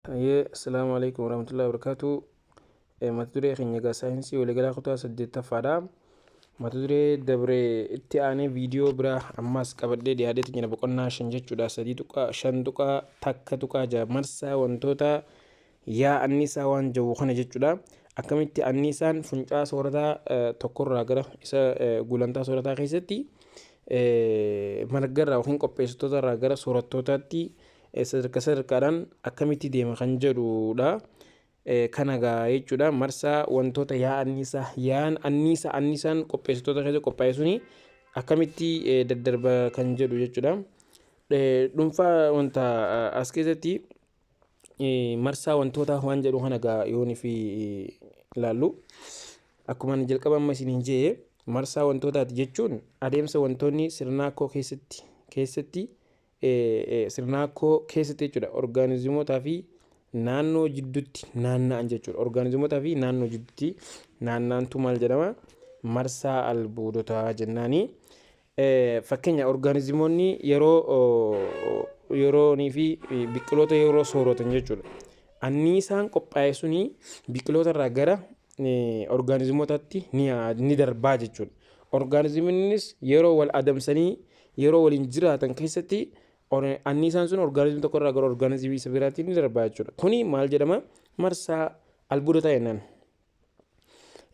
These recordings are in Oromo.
السلام عليكم ورحمة الله وبركاته. ما تدري خنيجا ساينسي ولا جلا خطوة سديت تفادا ما تدري دبر اتياني فيديو برا أماس كبردي دي هادي تجينا بقولنا شنجة جدا سديتوكا شندوكا تكتوكا جا مرسا وانتوتا يا النساء وان جو خنا جدا أكملت النساء فنجا صورتا تكر راجرا إسا غولانتا صورتا خيستي margarraa yookiin qopheessitoota irraa gara soorattootaatti sadarkaadhaan akkamitti deema kan jedhudha. Kana gaa jechuudha marsaa wantoota yaa'an anniisaan qopheessitoota keessa qophaa'e suni akkamitti daddarba kan jedhu jechuudha. Dhuunfaa wanta as keessatti marsaa wantoota waan jedhu kana gaa yoonii fi ilaallu akkuma jalqaba amma isiniin jee marsaa wantootaati jechuun adeemsa wantoonni sirnaakoo keessatti jechuudha orgaanizimootaa fi naannoo jidduutti naanna'an jechuudha. Orgaanizimootaa fi naannoo jidduutti naanna'antu maal jedhama marsaa albuudotaa jennaani. Fakkeenya orgaanizimoonni yeroonii fi biqiloota yeroo sooratan jechuudha. Anniisaan qophaa'e suni biqiloota irraa gara orgaanizimootaatti ni darbaa jechuudha. Orgaanizimiinis yeroo wal adamsanii yeroo waliin jiraatan keessatti anniisaan sun orgaanizimii tokko irraa gara orgaanizimii isa biraatti ni darbaa jechuudha. Kuni maal jedhama marsaa albuudotaa jennaan.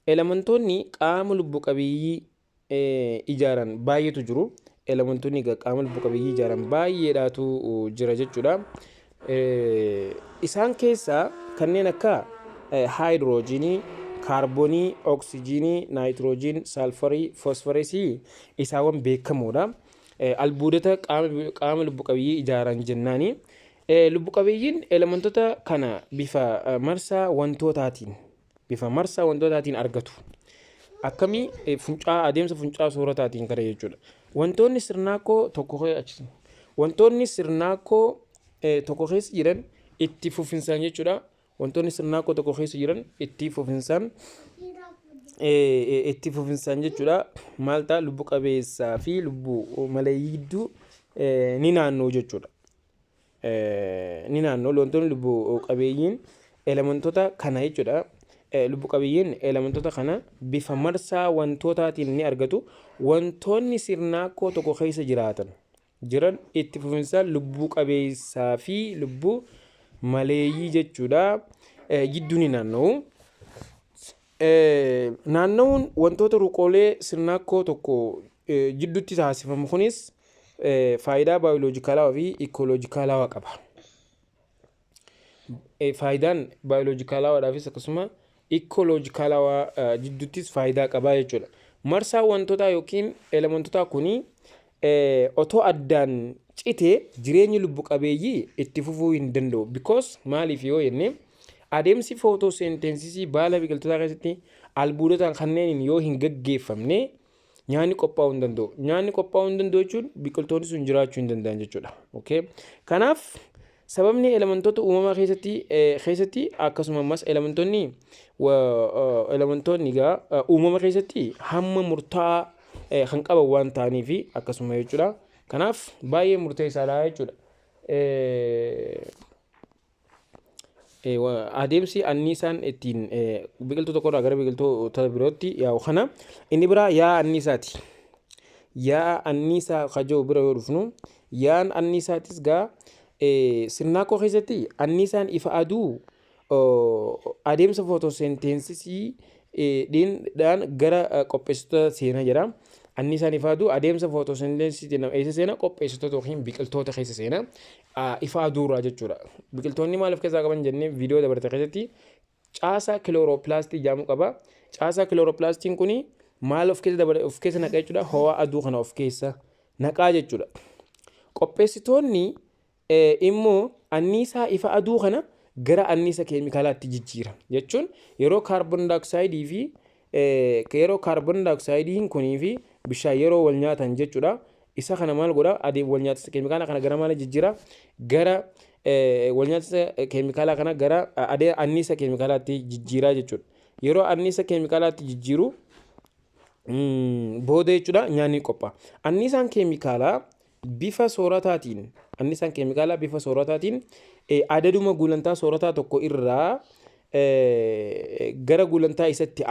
Elementoonni qaama lubbu qabeeyyii ijaaran baay'eetu jiru. Elementoonni qaama lubbu qabeeyyii ijaaran baay'eedhaatu jira jechuudha. Isaan keessaa kanneen akka haayidroojinii, kaarboonii, oksijiinii, naayitiroojiin, saalfarii, foosforeesii isaawwan beekamoodha. Albuudota qaama lubbu qabeeyyii ijaaran jennaani. Lubbu qabeeyyiin elementoota kana bifa marsaa wantootaatiin argatu. Akkamii adeemsa funcaa soorataatiin kana jechuudha. Wantoonni sirnaakoo tokko keessa jiran itti fufinsaan jechuudha. Wantoonni sirnaakoo tokko keessa jiran itti fufinsaan jechuudha. Maal ta'a lubbu qabeessaa fi lubbu maleeyyii ni naannoo jechuudha. Ni naannoo wantoonni lubbu qabeeyyiin elementoota kana jechuudha. Lubbu qabeeyyiin elementoota kana bifa marsaa wantootaatiin ni argatu. Wantoonni sirnaakoo tokko keessa jiran itti fufinsaan lubbu qabeessaa fi lubbu maleeyyii jechuudha gidduu ni naanna'u. Naanna'uun wantoota ruqoolee sirnaakoo tokko jidduutti taasifamu kunis faayidaa baayoloojikaalaa fi ikoloojikaalaa qaba. Faayidaan baayoloojikaalaadhaafis akkasuma ikoloojikaalaa jidduuttis faayidaa qaba jechuudha. Marsaa wantootaa yookiin elementoota kuni otoo addaan citee jireenyi lubbu qabeeyyii itti fufuu hin danda'u. Because maaliif yoo jenne adeemsi footoosenteensisii baala biqiltootaa keessatti albuudotaan kanneen yoo hin gaggeeffamne nyaanni qophaa'uu hin danda'u. Nyaanni qophaa'uu hin danda'u jechuun biqiltoonni sun jiraachuu hin danda'an jechuudha. Okay? Kanaaf sababni elementoota uumamaa keessatti akkasumas elementoonni uumama keessatti hamma murtaa'aa kan qaban waan ta'aniif akkasuma jechuudha. Kanaaf baay'ee murteessaadha jechuudha. Adeemsi anniisaan ittiin biqiltuu tokkorraa gara biqiltoota birootti yaa'u kana inni biraa yaa anniisaati. Yaa anniisaa kajoo bira yoo dhufnu yaan anniisaatis gaa sirnaakoo keessatti anniisaan ifa aduu adeemsa footoosenteensisii dhaan gara qopheessitoota seenaa jedha. Anniisaan ifa aduu adeemsa footoosenteensisii eessa seenaa qopheessitoota yookiin biqiltoota keessa seenaa ifa aduurraa jechuudha. Biqiltoonni maal of keessaa qaban jennee viidiyoo dabarte keessatti caasaa kilooroppilaastii jedhamu qaba. Caasaa kilooroppilaastiin kuni maal of keessa naqaa jechuudha. Ho'aa aduu kana of keessa naqaa jechuudha. Qopheessitoonni immoo anniisaa ifa aduu kana gara anniisa keemikaalaatti jijjiira jechuun yeroo kaarboon daayoksaayidiin kunii fi bishaan yeroo wal nyaatan jechuudha. Isa kana maal godha adeem wal nyaatisa keemikaala kana gara maal jijjiira gara wal nyaatisa keemikaala kana gara anniisa keemikaalaatti jijjiiraa jechuudha. Yeroo anniisa keemikaalaatti jijjiiru booda jechuudha nyaanni qophaa'a. Anniisaan keemikaalaa bifa soorataatiin annisaan keemikaalaa bifa soorataatiin adaduma gulantaa soorataa tokko irraa gara gulantaa isatti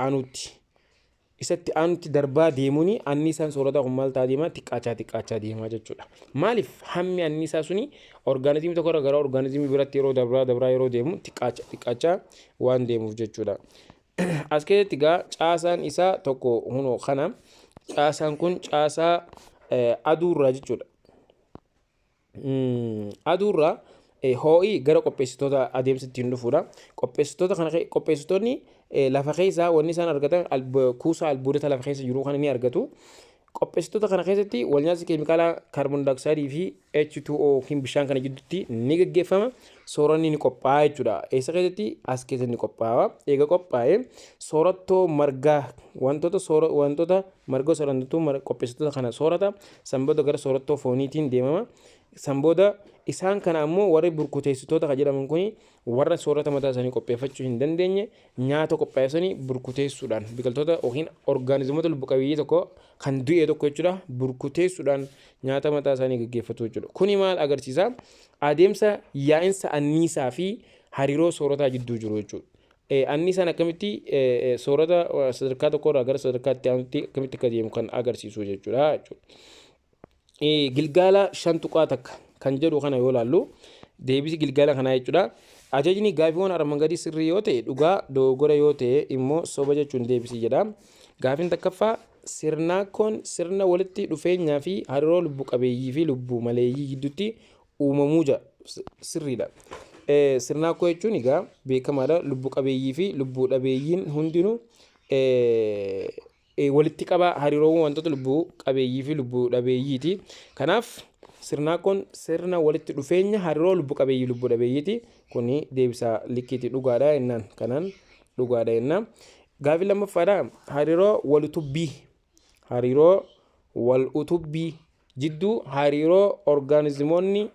aanutti darbaa deemuuni annisaan soorataa kun maal ta'a deemaa xiqqaachaa deemaa jechuudha. Maaliif hammi annisaa suni orgaanizimii tokko gara orgaanizimii biratti yeroo dabraa yeroo deemu xiqqaachaa waan deemuuf jechuudha. As keessatti gaa caasaan isaa tokko hunoo kana caasaan kun caasaa aduurraa jechuudha. Aduurraa ho'i gara qopheessitoota adeemsa ittiin dhufuudha. Qopheessitoonni lafa keessaa wanni isaan argatan kuusaa albuudota lafa keessa jiru kana ni argatu. Qopheessitoota kana keessatti walnyaansi keemikaalaa kaarboon daayooksaayidii fi H2O yookiin bishaan kana gidduutti ni gaggeeffama. Sooranni ni qophaa'a jechuudha. Eessa keessatti? As keessatti ni qophaa'a. Eega qophaa'ee soorattoo margaa wantoota marga soorattuu qopheessitoota kana soorata. Sanbooda gara soorattoo fooniitiin deemama. Sanbooda isaan kana ammoo warri burkuteessitoota kan jedhaman kun warra soorata mataa isaanii qopheeffachuu hin dandeenye nyaata qopheessanii burkuteessuudhaan biqiltoota yookiin orgaanizimoota lubbu qabeeyyii tokko kan du'e tokko jechuudha burkuteessuudhaan nyaata mataa isaanii gaggeeffatu jechuudha. Kuni maal agarsiisa? Adeemsa yaa'insa anniisaa fi hariiroo soorataa jidduu jiru jechuudha. Anniisaan akkamitti soorata sadarkaa tokkorraa gara sadarkaa itti aanutti akkamitti akka deemu kan agarsiisu jechuudha. Gilgaala 5 tuqaa takka kan jedhu kana yoo laallu deebisi gilgaala kanaa jechuudha. Ajajni gaafiiwwan armaan gadii sirrii yoo ta'e dhugaa dogoggora yoo ta'e immoo soba jechuun deebisi jedha. Gaafiin takkaffaa sirnaakkoon sirna walitti dhufeenyaa fi hariiroo lubbu qabeeyyii fi lubbu maleeyyii gidduutti uumamuu sirriidha. Sirnaakkoo jechuun egaa beekamaadha. Lubbu qabeeyyii fi lubbu dhabeeyyiin hundinuu walitti qaba hariiroowwan wantoota lubbu qabeeyyii fi lubbu dhabeeyyiiti. Kanaaf sirnaakkoon sirna walitti dhufeenya hariiroo lubbu qabeeyyii lubbu dhabeeyyiiti. Kuni deebisa likkiitti dhugaadha jennaan. Kanaan dhugaadha jennaan. Gaafii lammaffaadha hariiroo wal utubbii jidduu hariiroo orgaanizimoonni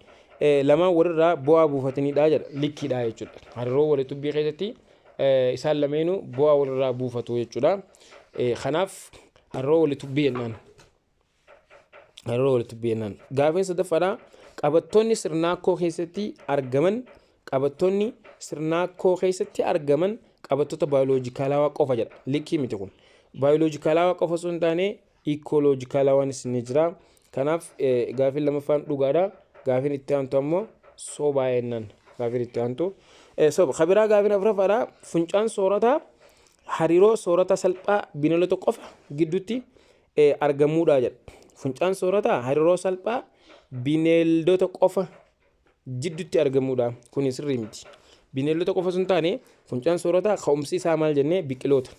lamaan walirraa bu'aa buufatanidha jedha likkiidha jechuudha. Hariiroo wal utubbii keessatti isaan lameenuu bu'aa walirraa buufatu jechuudha. Kanaaf hariiroo wal utubbii jennaan. Gaafiin sadaffaadha qabattoonni sirnaakkoo keessatti argaman qabattoota baayoloojikaalawaa qofa jedha. Likkii miti kun. Baayoloojikaalawaa qofa osoo hin taane iikooloojikaalawaanis ni jira. Kanaaf gaafiin lamaffaan dhugaadha. Gaafiin itti aantu ammoo sobaa jennaan. Gaafiin itti aantu soba. Kabiraa gaafiin afuraffaadha funcaan soorataa hariiroo soorata salphaa bineeldota qofa gidduutti argamuudha jedha. Funcaan soorataa hariiroo salphaa bineeldota qofa gidduutti argamuudha. Kuni sirrii miti. Bineeldota qofa sun taane funcaan soorataa ka'umsi isaa maal jennee biqiloota.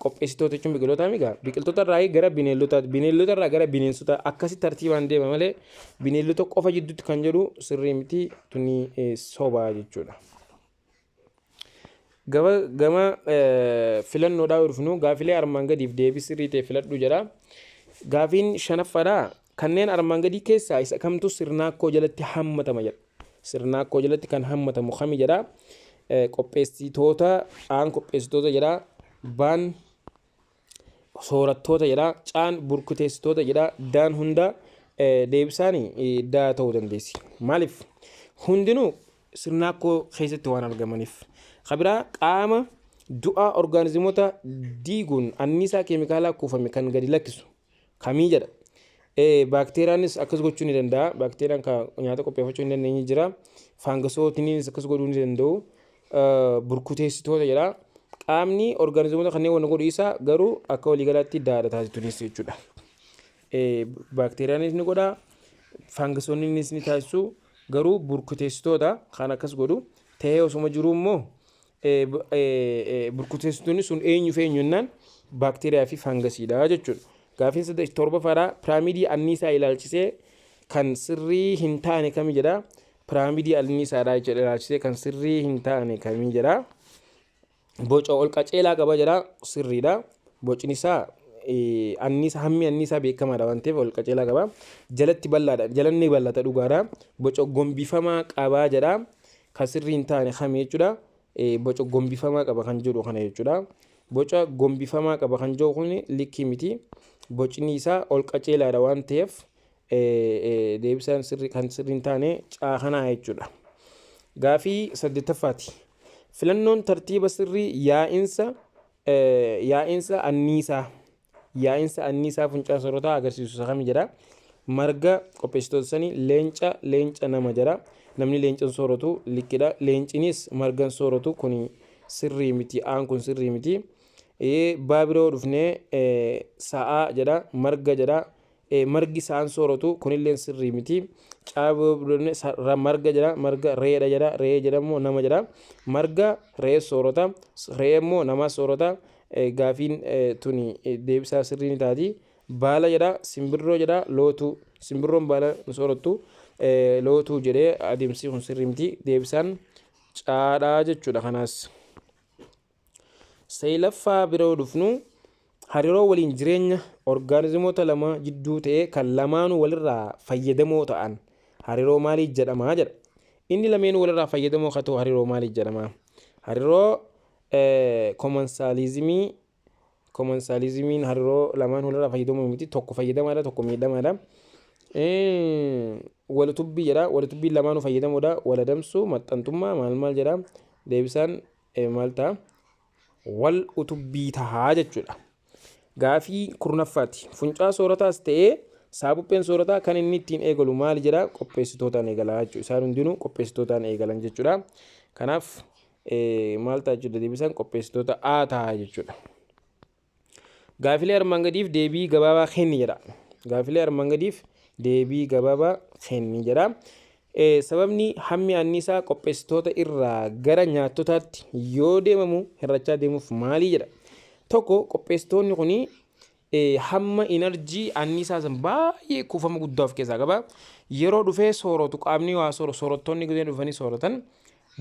Qopheessitoota jechuun biqiloota migaa. Biqiloota irraa gara bineeldotaati. Bineeldota irraa gara bineensota akkasi tartiibaan deema malee bineeldota qofa gidduutti kan jedhu sirrii miti. Tuni sobaa jechuudha. Gama filannoodhaa yoo dhufnu gaafilee armaan gadiif deebii sirrii ta'e filadhu jedha. Gaafiin shanaffaadha kanneen armaan gadii keessaa isa kamtu sirnaakkoo jalatti hammatama jedha. Sirnaakkoo jalatti kan hammatamu kami jedha. Qopheessitoota jedha. Baan soorattoota jedha. Caan burkuteessitoota jedha. Daan hunda deebisaanii daa ta'uu dandeessi. Maaliif? Hundinuu sirnaakkoo keessatti waan argamaniif. Kabiraa qaama du'a orgaanizimoota diiguun anniisaa keemikaalaa kuufame kan gadi lakkisu kamii jedha. Baakteeriyaanis akkas gochuu ni danda'a. Baakteeriyaan kan nyaata qopheeffachuu hin dandeenye jira. Faangasootiinis akkas godhuu ni danda'u. Burkuteessitoota jedha. Qaamni orgaanizimoota kanneen waan godhu isaa garuu akka waliigalaatti daadha taasisuunis jechuudha. Baakteeriyaanis ni godha. Faangasoonnis ni taasisu. Garuu burkuteessitoota kan akkas godhu ta'ee osuma jiru immoo burkuteessitoonni sun eenyuuf eenyunnaan baakteeriyaa fi faangasiidha jechuudha. Gaafiin torbaffaadha piraamidii anniisaa ilaalchisee kan sirrii hin taane kamii jedha. Piraamidii anniisaadha jechuudha ilaalchisee kan sirrii hin taane kamii jedha. Boca ol qaceelaa qaba jedha sirriidha. Bocni isaa hammi anniisaa beekamaadha waan ta'eef ol qaceelaa qaba. Jalatti bal'aadha. Jalanni bal'ata dhugaadha. Boca gombifamaa qaba jedha. Kan sirrii hin taane kamii jechuudha. Boca gombifamaa qaba kan jedhu kana jechuudha. Boca gombifamaa qaba kan jedhu kun likkii miti. Bocni isaa ol qaceelaadha waan ta'eef deebisaan sirrii kan sirriin taane caakanaa jechuudha. Gaafii saddeettaffaati. Filannoon tartiiba sirrii yaa'insa anniisaa funcaa soorataa agarsiisu isa kami jedha. Marga qopheessitoota sanii leenca nama jedha. Namni leencan sooratu likkidha. Leencinis margan sooratu kun sirrii miti kun sirrii miti. Baabiroo dhufnee sa'aa jedha marga jedha. Margi sa'aan sooratu kunillee sirrii miti. Caaboo marga jedha marga re'eedha jedha re'ee jedhamu nama jedha. Marga re'ee soorata re'ee immoo nama soorata. Gaafiin tuni deebisaa sirrii ni taati. Baala jedha simbirroo jedha lootu simbirroon baala soorattu lootu jedhee adeemsi kun sirrii miti. Deebisaan caadhaa jechuudha. Kanaas seelaffaa biroo dhufnu hariiroo waliin jireenya orgaanizimoota lama jidduu ta'ee kan lamaanuu walirraa fayyadamoo ta'an hariiroo maalii jedhama jedha. Inni lameen walirraa fayyadamoo haa ta'u hariiroo maalii jedhama? Hariiroo komansaalizimiin hariiroo lamaan walirraa fayyadamoo miti. Tokko fayyadamaadha tokko miidhamaadha. Walitubbii jedha walitubbiin lamaanuu fayyadamoodha. Waladamsuu maxxantummaa maal jedha. Deebisaan maal ta'a? Wal utubbii tahaa jechuudha. Gaafii kurnaffaati. Funcaa soorataas ta'ee saabupheen soorataa kan inni ittiin eegalu maal jedha? Qopheessitootaan eegala jechuudha. Isaan hundinuu qopheessitootaan eegalan jechuudha. Kanaaf maal ta'a jechuudha? Deebisaan qopheessitoota ta'a jechuudha. Gaafilee armaan gadiif deebii gabaabaa kenni jedha. Gaafilee armaan gadiif deebii gabaabaa kenni jedha. Sababni hammi anniisaa qopheessitoota irraa gara nyaattotaatti yoo deemamu hirrachaa deemuuf maalii jedha? Tokko qopheessitoonni kuni hamma enerjii anniisaa san baay'ee kuufama guddaa of keessaa qaba. Yeroo dhufee sooratu qaamni waa soorattoonni gudeen dhufanii sooratan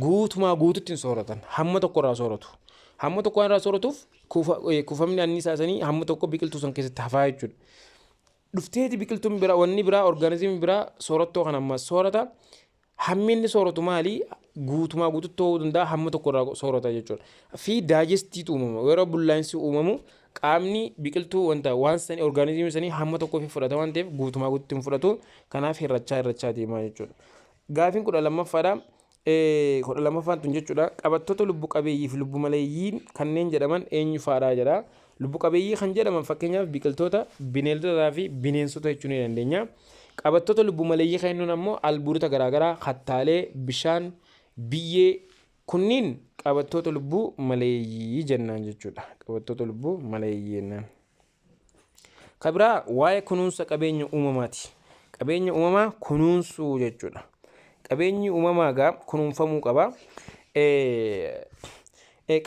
guutumaa guututti hin sooratan. Hamma tokko irraa sooratu. Hamma tokko irraa sooratuuf kuufamni anniisaa sanii hamma tokko biqiltuu san keessatti hafaa jechuudha. Dhufteeti biqiltuun biraa wanni biraa orgaanizimii biraa soorattoo kan amma soorata. Hammi inni sooratu maali? Guutumaa guututti ta'uu danda'a hamma tokko irraa soorata jechuudha. Fi daayijestii uumama. Yeroo bullaa'insi uumamu qaamni biqiltuu waan sanii orgaanizimii sanii hamma tokko fi fudhata waan ta'eef guutumaa guututti hin fudhatu. Kanaaf hirrachaa deemaa jechuudha. Gaafiin 12ffaadha. 12ffaan tun jechuudha. Qabattoota lubbu qabeeyyii fi lubbu maleeyyiin kanneen jedhaman eenyu faadhaa jedha. Lubbu qabeeyyii kan jedhaman fakkeenyaaf biqiltoota, bineeldotaa fi bineensota jechuu ni dandeenya. Qabattoota lubbu maleeyyii kan jennuun ammoo albuudota garaagaraa, kattaalee, bishaan, biyyee kunniin qabattoota lubbuu maleeyyii jennaan jechuudha. Qabattoota lubbuu maleeyyii jennaan. Kabiraa waa'ee kunuunsa qabeenya uumamaati. Qabeenya uumamaa kunuunsuu jechuudha. Qabeenyi uumamaa gaa kunuunfamuu qaba.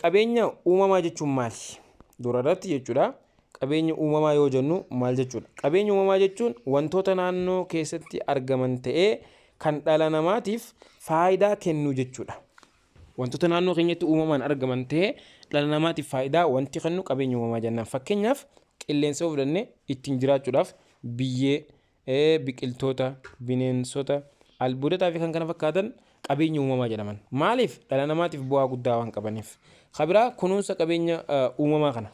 Qabeenya uumamaa jechuun maali? Durarratti jechuudha. Qabeenya uumamaa yoo jennu maal jechuudha? Qabeenya uumamaa jechuun wantoota naannoo keessatti argaman ta'ee kan dhala namaatiif faayidaa kennu jechuudha. Wantoota naannoo keenyatti uumamaan argaman ta'ee dhala namaatiif faayidaa wanti kennu qabeenya uumamaa jennaan. Fakkeenyaaf qilleensa fudhannee ittiin jiraachuudhaaf biyyee, biqiltoota, bineensota, albuudotaa fi kan kana fakkaatan qabeenya uumamaa jedhaman. Maaliif? Dhala namaatiif bu'aa guddaa waan qabaniif. Kabiraa kunuunsa qabeenya uumamaa kana.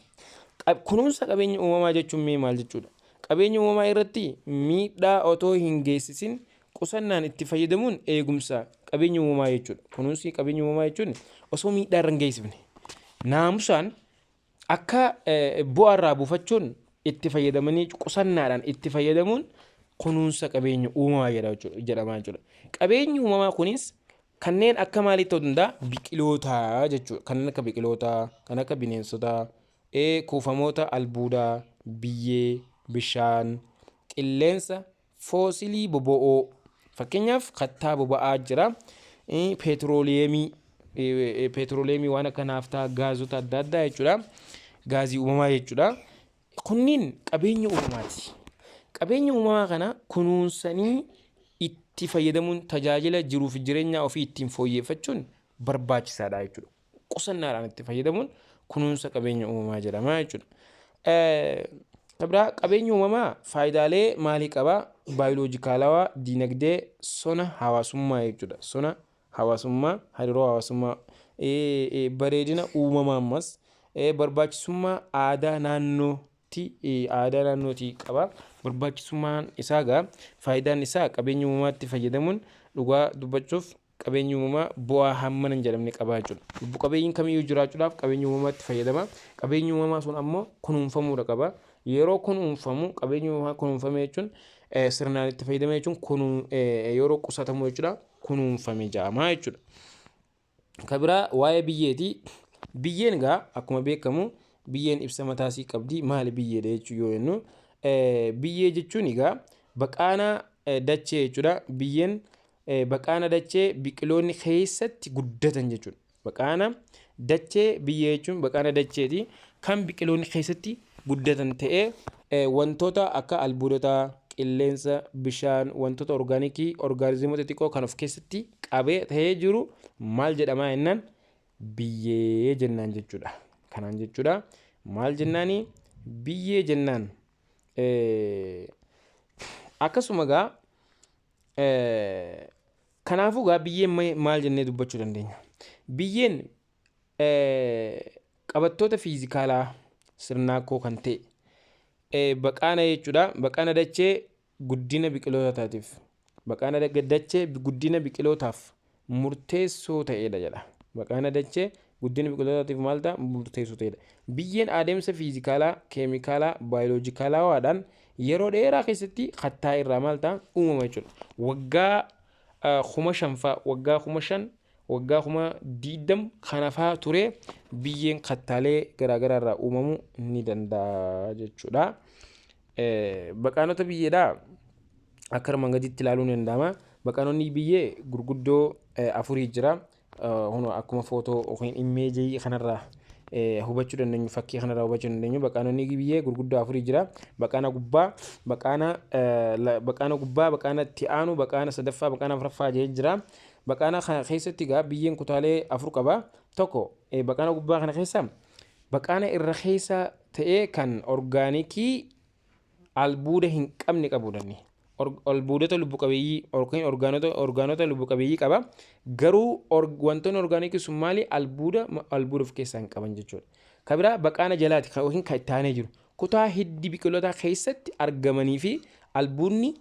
Kunuunsa qabeenya uumamaa jechuun maal jechuudha? Qabeenya uumamaa irratti miidhaa otoo hin geessisin qusannaan itti fayyadamuun eegumsa qabeenya uumamaa jechuudha. Kunuunsi qabeenya uumamaa jechuun osoo miidhaa irra hin geessifne naamusaan akka bu'aa irraa buufachuun itti fayyadamanii qusannaadhaan itti fayyadamuun kunuunsa qabeenya uumamaa jedhama jechuudha. Qabeenyi uumamaa kunis kanneen akka maalii ta'uu danda'a? Biqilootaa jechuudha. Kanneen akka biqilootaa, kan akka bineensotaa, kuufamoota albuudaa, biyyee, bishaan, qilleensa, foosilii boba'oo. Fakkeenyaaf kattaa boba'aa jira. Peetirooleemii waan akka naaftaa, gaazota adda addaa jechuudha. Gaazii uumamaa jechuudha. Kunniin qabeenya uumamaati. Qabeenya uumamaa kana kunuunsanii itti fayyadamuun tajaajila jiruuf jireenya ofii ittiin fooyyeffachuun barbaachisaadha jechuudha. Qusannaadhaan itti fayyadamuun kunuunsa qabeenya uumamaa jedhama jechuudha. Qabeenyi uumamaa faayidaalee maalii qaba? Baayoloojikaalawaa, dinagdee, sona hawaasummaa jechuudha. Sona hawaasummaa, hariiroo hawaasummaa, bareedina uumamaa ammas barbaachisummaa aadaa naannoo naannootti aadaa naannootii qaba. Barbaachisummaan isaa gaa faayidaan isaa qabeenya uumamaatti fayyadamuun dhugaa dubbachuuf qabeenya uumamaa bu'aa hammana hin jedhamne qabaa jechuudha. Lubbu qabeeyyiin kamiyyuu jiraachuudhaaf qabeenya uumamaatti fayyadama. Qabeenyi uumamaa sun ammoo kunuunfamuudha qaba. Yeroo kunuunfamu qabeenyi uumamaa kunuunfame jechuun sirnaan itti fayyadame jechuun yeroo qusatamu jechuudha kunuunfame jedhama jechuudha. Kabiraa waa'ee biyyeeti. Biyyeen gaa akkuma beekamu biyyeen ibsa mataasii qabdi. Maali biyyeedha jechuu yoo jennu biyyee jechuun egaa baqaana dachee jechuudha. Biyyeen baqaana dachee biqiloonni keessatti guddatan jechuudha. Baqaana dachee biyyee jechuun baqaana dacheeti kan biqiloonni keessatti guddatan ta'ee wantoota akka albuudotaa, qilleensa, bishaan, wantoota orgaanikii, orgaanizimoota xixiqqoo kan of keessatti qabee ta'ee jiru maal jedhama jennaan biyyee jennaan jechuudha. Kanaan jechuudha maal jennaani biyyee jennaan. Akkasuma gaa kanaafuu gaa biyyeen maal jennee dubbachuu dandeenya. Biyyeen qabattoota fiizikaalaa sirnaakoo kan ta'e baqaana jechuudha. Baqaana dachee guddina biqilootaatiif baqaana dachee guddina biqilootaaf murteessoo ta'edha jedha. Baqaana dachee guddina biqilootaatiif maal ta'a murteessoo ta'edha. Biyyeen adeemsa fiizikaalaa, keemikaalaa, baayoloojikaalawaadhaan yeroo dheeraa keessatti kattaa irraa maal ta'a uumama jechuudha. Waggaa 5,000 waggaa 5,000 waggaa 20,000 kanafaa ture biyyeen kattaalee garaagaraa irraa uumamuu ni danda'a jechuudha. Baqaanota biyyeedhaa akka armaan gadiitti ilaaluun ni danda'ama. Baqaanonni biyyee gurguddoo 4 jira. Akkuma footoo yookiin imeejii kanarraa hubachuu dandeenyu, fakkii kanarraa hubachuu dandeenyu. Baqaanonni biyyee gurguddoo 4 jira. Baqaana gubbaa, baqaana itti aanu, baqaana sadaffaa, baqaana afuraffaa jira. Baqaana kana keessatti egaa biyyeen kutaalee 4 qaba. Tokko baqaana gubbaa kana keessa baqaana irra keessa ta'ee kan orgaanikii albuuda hin qabne qabudha. Albuudota lubbu qabeeyyii yookiin orgaanota lubbu qabeeyyii qaba. Garuu wantoonni orgaanikii sun maali albuuda of keessaa hin qaban jechuudha. Kabiraa baqaana jalaati yookiin kan itti aanee jiru kutaa hiddi biqilootaa keessatti argamanii fi albuudni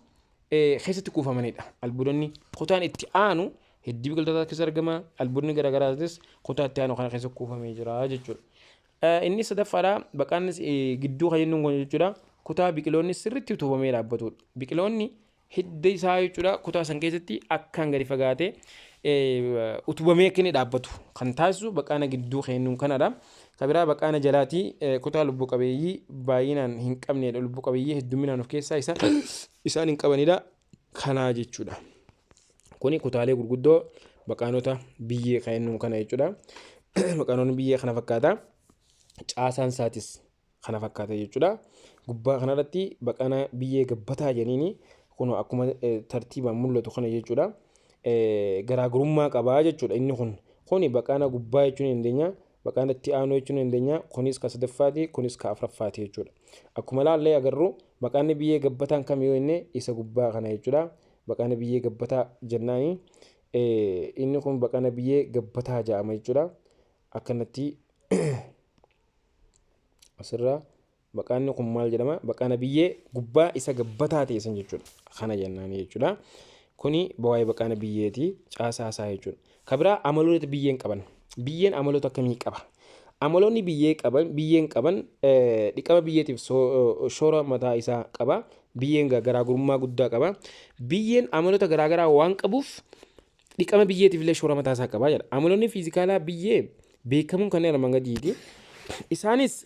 keessatti kuufamanidha. Albuudonni kutaan itti aanu hiddi biqilootaa keessa argama. Albuudni garaagaraatis kutaa itti aanu kana keessa kuufamee jira jechuudha. Inni sadaffaadha baqaanni gidduu kan jennuun kun jechuudha. Kutaa biqiloonni sirriitti utubamee dhaabbatudha. Biqiloonni hidda isaa jechuudha kutaa san keessatti akkaan gadi fagaatee utubamee akka inni dhaabbatu kan taasisu baqaana gidduu kennuun kanadha. Kabiraa baqaana jalaati kutaa lubbu qabeeyyii baay'inaan hin qabnedha. Lubbu qabeeyyii hedduminaan of keessaa isaan hin qabanidha. Kanaa jechuudha. Kuni kutaalee gurguddoo baqaanota biyyee kennuun kana jechuudha. Baqaanonni biyyee kana fakkaata. Caasaan isaatis kana fakkaata jechuudha. Gubbaa kanarratti baqaana biyyee gabbataa jedhanii kun akkuma tartiibaan mul'atu kana jechuudha. Garaagarummaa qabaa jechuudha. Inni kun baqaana gubbaa jechuun ni dandeenya. Baqaana itti aanu jechuun ni dandeenya. Kunis ka sadaffaati, kunis ka afuraffaati jechuudha. Akkuma ilaallee agarru baqaanni biyyee gabbataan kam yoo inni isa gubbaa kana jechuudha. Baqaana biyyee gabbataa jennaani. Inni kun baqaana biyyee gabbataa jedhama jechuudha. Akkanatti asirraa baqaanni kun maal jedhama? Baqaana biyyee gubbaa isa gabbataa ta'e san jechuudha. Kana jennaani jechuudha. Kuni waa'ee baqaana biyyeeti. Caasaa isaa jechuudha. Kabiraa amaloota biyyeen qaban. Biyyeen amaloota akkamii qaba? Amaloonni biyyeen qaban dhiqama biyyeetiif shoora mataa isaa qaba. Biyyeen garaagarummaa guddaa qaba. Biyyeen amaloota garaagaraa waan qabuuf dhiqama biyyeetiif illee shoora mataa isaa qaba jedha. Amaloonni fiizikaalaa biyyee beekamuun kanneen armaan gadiiti. Isaanis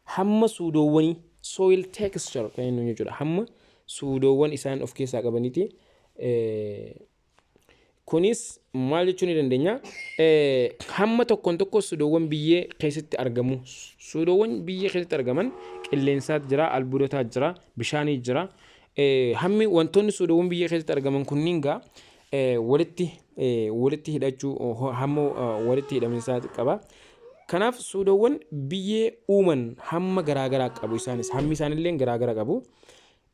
hamma suudoowwanii soil texture kan jennu jechuudha. Hamma suudoowwan isaan of keessaa qabaniiti. Kunis maal jechuu ni dandeenya? Hamma tokkoon tokko suudoowwan biyyee keessatti argamu. Suudoowwan biyyee keessatti argaman qilleensaatu jira, albuudotaatu jira, bishaanii jira. Hammi wantoonni suudoowwan biyyee keessatti argaman kunniin gaa walitti hidhachuu hamma walitti hidhaminsaa qaba. Kanaaf suudoowwan biyyee uuman hamma garaagaraa qabu. Isaanis hammi isaanillee garaagara qabu.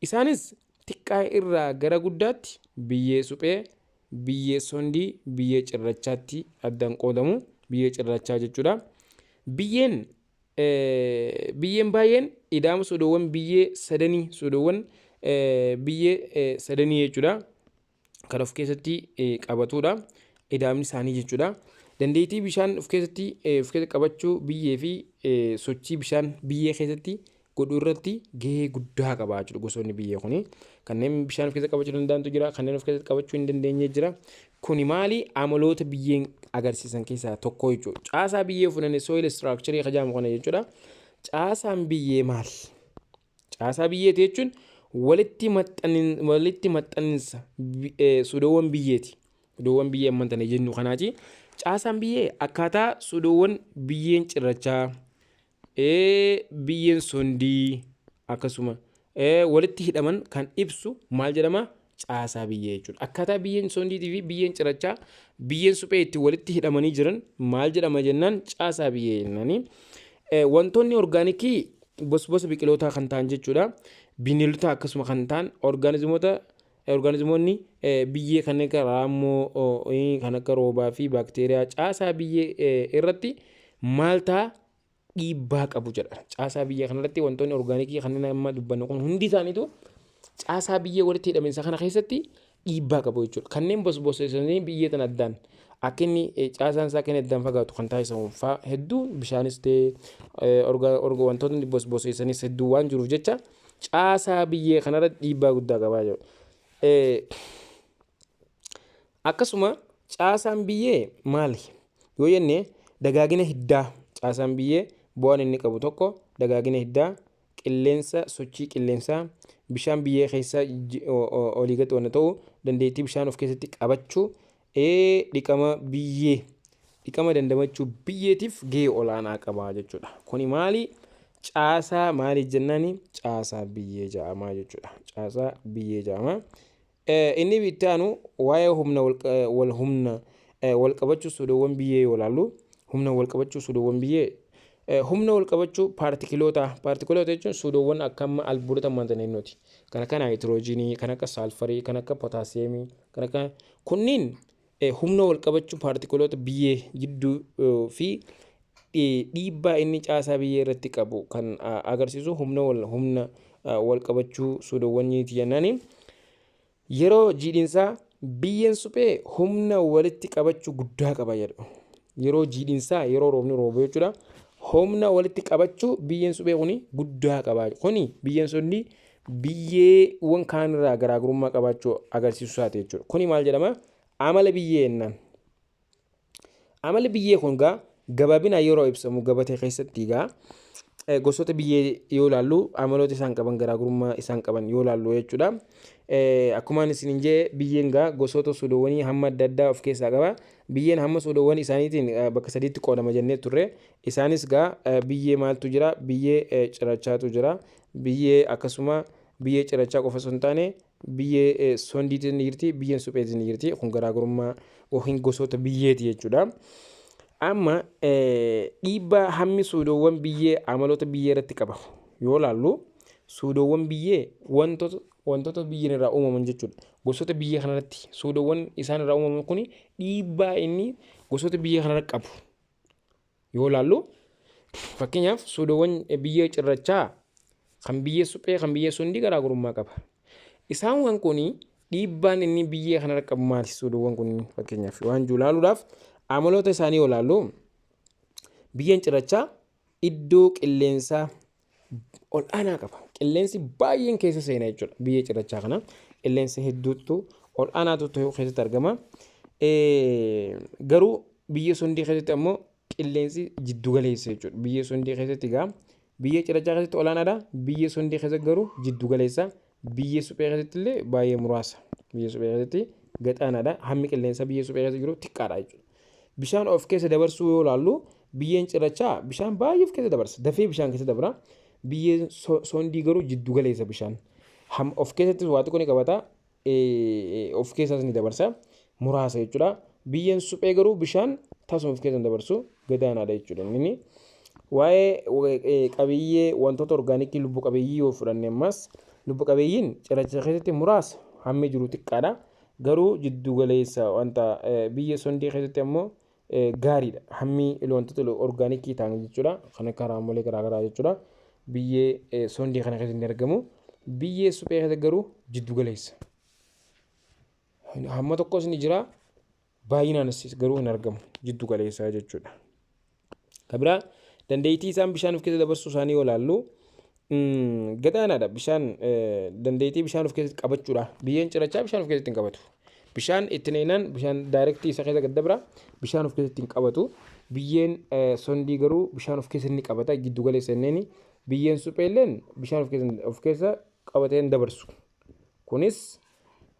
Isaanis xiqqaa irraa gara guddaatti biyyee suphee, biyyee sondii, biyyee cirrachaatti addaan qoodamu. Biyyee cirrachaa jechuudha. Biyyeen biyyeen baay'een ida'ama sodoowwan biyyee sadanii sodoowwan biyyee sadanii jechuudha kan of keessatti qabatudha ida'amni isaanii jechuudha. Dandeettii bishaan of keessatti qabachuu biyyee fi sochii bishaan biyyee keessatti godhuu irratti gahee guddaa qaba jechuudha. Gosoonni biyyee kuni kanneen bishaan of keessatti qabachuu danda'antu jira, kanneen of keessatti qabachuu hin dandeenye jira. Kuni maali? Amaloota biyyeen agarsiisan keessaa tokko jechuudha. Caasaa biyyee fudhannee soil structure jedhamu kana jechuudha. Caasaan biyyee maali? Caasaa biyyeeti jechuun walitti maxxaninsa sodoowwan biyyeeti. Sodoowwan biyyee ammantanii jennu kanaati. Caasaan biyyee akkaataa sodoowwan biyyeen cirrachaa, biyyeen sondii akkasuma walitti hidhaman kan ibsu maal jedhama? Caasaa biyyee jechuudha. Akkaataa biyyeen sondiitii fi biyyeen cirrachaa, biyyeen suphee itti walitti hidhamanii jiran maal jedhama jennaan? Caasaa biyyee jennaani. Wantoonni orgaanikii bosbosa biqilootaa kan ta'an jechuudha. Bineeldota akkasuma kan ta'an orgaanizimoonni biyyee kan akka raammoo, kan akka roobaa fi baakteeriyaa caasaa biyyee irratti maal ta'a? Dhiibbaa qabu jedha. Caasaa biyyee kanarratti wantoonni orgaanikii kanneen amma dubbannu kun hundi isaaniitu caasaa biyyee walitti hidhaminsa kana keessatti dhiibbaa qabu jechuudha. Kanneen bosboseessanii biyyee tan addaan akka inni caasaan isaa kan addaan fagaatu kan taasisamu fa'aa hedduu bishaanis ta'ee wantoonni bosboseessanis hedduu waan jiruuf jecha caasaa biyyee kanarratti dhiibbaa guddaa qabaa jiru. Akkasuma caasaan biyyee maali? Yoo jenne dagaagina hiddaa caasaan biyyee bu'aan inni qabu tokko dagaagina hiddaa, qilleensa, sochii qilleensaa, bishaan biyyee keessa olii gad waan ta'u dandeettii bishaan of keessatti qabachuu, dhiqama biyyee, dhiqama dandamachuu biyyeetiif gahee olaanaa qaba jechuudha. Kuni maali? Caasaa maali jennaani? Caasaa biyyee jedhama jechuudha. Caasaa biyyee jedhama. Inni bittaanu waa'ee humna wal qabachuu sodoowwan biyyee yoo ilaallu, humna wal qabachuu sodoowwan biyyee humna wal qabachuu paartikiloota jechuun sodoowwan akka albuudota ammantaniinuuti. Kan akka naayitiroojiinii, kan akka saalfarii, kan akka pootaasiyeemii, kan akka kunniin humna wal qabachuu paartikiloota biyyee jidduu fi dhiibbaa inni caasaa biyyee irratti qabu kan agarsiisu humna wal qabachuu sodoowwaniiti jennaani. Yeroo jiidhinsaa biyyeen suphee humna walitti qabachuu guddaa qaba jedhu. Yeroo jiidhinsaa yeroo roobni roobu jechuudha. Humna walitti qabachuu biyyeen suphee kuni guddaa qaba. Kuni biyyeen sondii biyyeewwan kaanirraa garaagarummaa qabaachuu agarsiisu isaati jechuudha. Kuni maal jedhama? Amala biyyee jennaan. Amala biyyee kun gabaabinaan yeroo ibsamu gabatee keessatti gosoota biyyee yoo ilaallu amaloota isaan qaban garaagarummaa isaan qaban yoo ilaallu jechuudha. Akkuma isin jee biyyeen gosoota sodoowwanii hamma adda addaa of keessaa qaba. Biyyeen hamma sodoowwan isaaniitiin bakka sadiitti qoodama jennee turre. Isaanis biyyee maaltu jira? Biyyee cirrachaatu jira. Biyyee akkasuma biyyee cirrachaa qofa osoo hin taane biyyee sondiitiin ni jirti, biyyeen supheetiin ni jirti. Kun garaagarummaa yookiin gosoota biyyeeti jechuudha. Amma dhiibbaa hammi sodoowwan biyyee amaloota biyyee irratti qaba yoo ilaallu, sodoowwan biyyee wantoota biyyeen irraa uumaman jechuudha. Gosoota biyyee kanarratti sodoowwan isaan irraa uumaman kun dhiibbaa inni gosoota biyyee kanarratti qabu yoo ilaallu, fakkeenyaaf sodoowwan biyyee cirrachaa kan biyyee suphee kan biyyee sondii garaagarummaa qaba. Isaan kun dhiibbaan inni biyyee kanarratti qabu maali? Sodoowwan kun fakkeenyaaf waan jiru ilaaluudhaaf amaloota isaanii yoo ilaallu, biyyeen cirrachaa iddoo qilleensaa ol aanaa qaba. Qilleensi baay'een keessa seena jechuudha. Biyyee cirrachaa kana qilleensa hedduutu ol aanaatu keessatti argama. Garuu biyyee sondii keessatti ammoo qilleensi jiddu galeessa jechuudha. Biyyee sondii keessatti biyyee cirrachaa keessatti ol aanaadha. Biyyee sondii keessatti garuu jiddu galeessa. Biyyee suphee keessatti illee baay'ee muraasa. Biyyee suphee keessatti gad aanaadha. Hammi qilleensa biyyee suphee keessa jiru xiqqaadha jechuudha. Bishaan of keessa dabarsuu yoo ilaallu, biyyeen cirrachaa bishaan baay'ee of keessa dabarsa. Dafee bishaan keessa dabra. Biyyeen sondii garuu jiddu galeessa bishaan. Of keessatti waa xiqqoo ni qabata. Of keessaas ni dabarsa. Muraasa jechuudha. Biyyeen suphee garuu bishaan tasuma of keessa dabarsu gad aanaadha jechuudha. Inni waa'ee qabiyyee wantoota orgaanikii lubbu qabeeyyii yoo fudhanne ammas lubbu qabeeyyiin cirracha keessatti muraasa hammi jiru xiqqaadha. Garuu jiddu galeessa wanta biyyee sondii keessatti ammoo gaariidha. Hammi wantoota orgaanikii ta'an jechuudha. Kan akka haraamolee garaagaraa jechuudha. Biyyee sondii kana keessatti argamu. Biyyee suphee keessatti garuu jiddu galeessa. Hamma tokkos ni jira. Baay'inaanis garuu hin argamu. Jiddu galeessaa jechuudha. Kabira dandeettii isaan bishaan of keessa dabarsuu isaanii yoo ilaallu gadaanaadha. Bishaan dandeettii bishaan of keessatti qabachuudha. Biyyeen cirrachaa bishaan of keessatti hin qabatu. Bishaan itti neenaan bishaan daayirektii isa keessa gad bira bishaan of keessatti hin qabatu. Biyyeen sondii garuu bishaan of keessatti ni qabata. Jiddu galeessa inni biyyeen supheelleen bishaan of keessa qabatee hin dabarsu. Kunis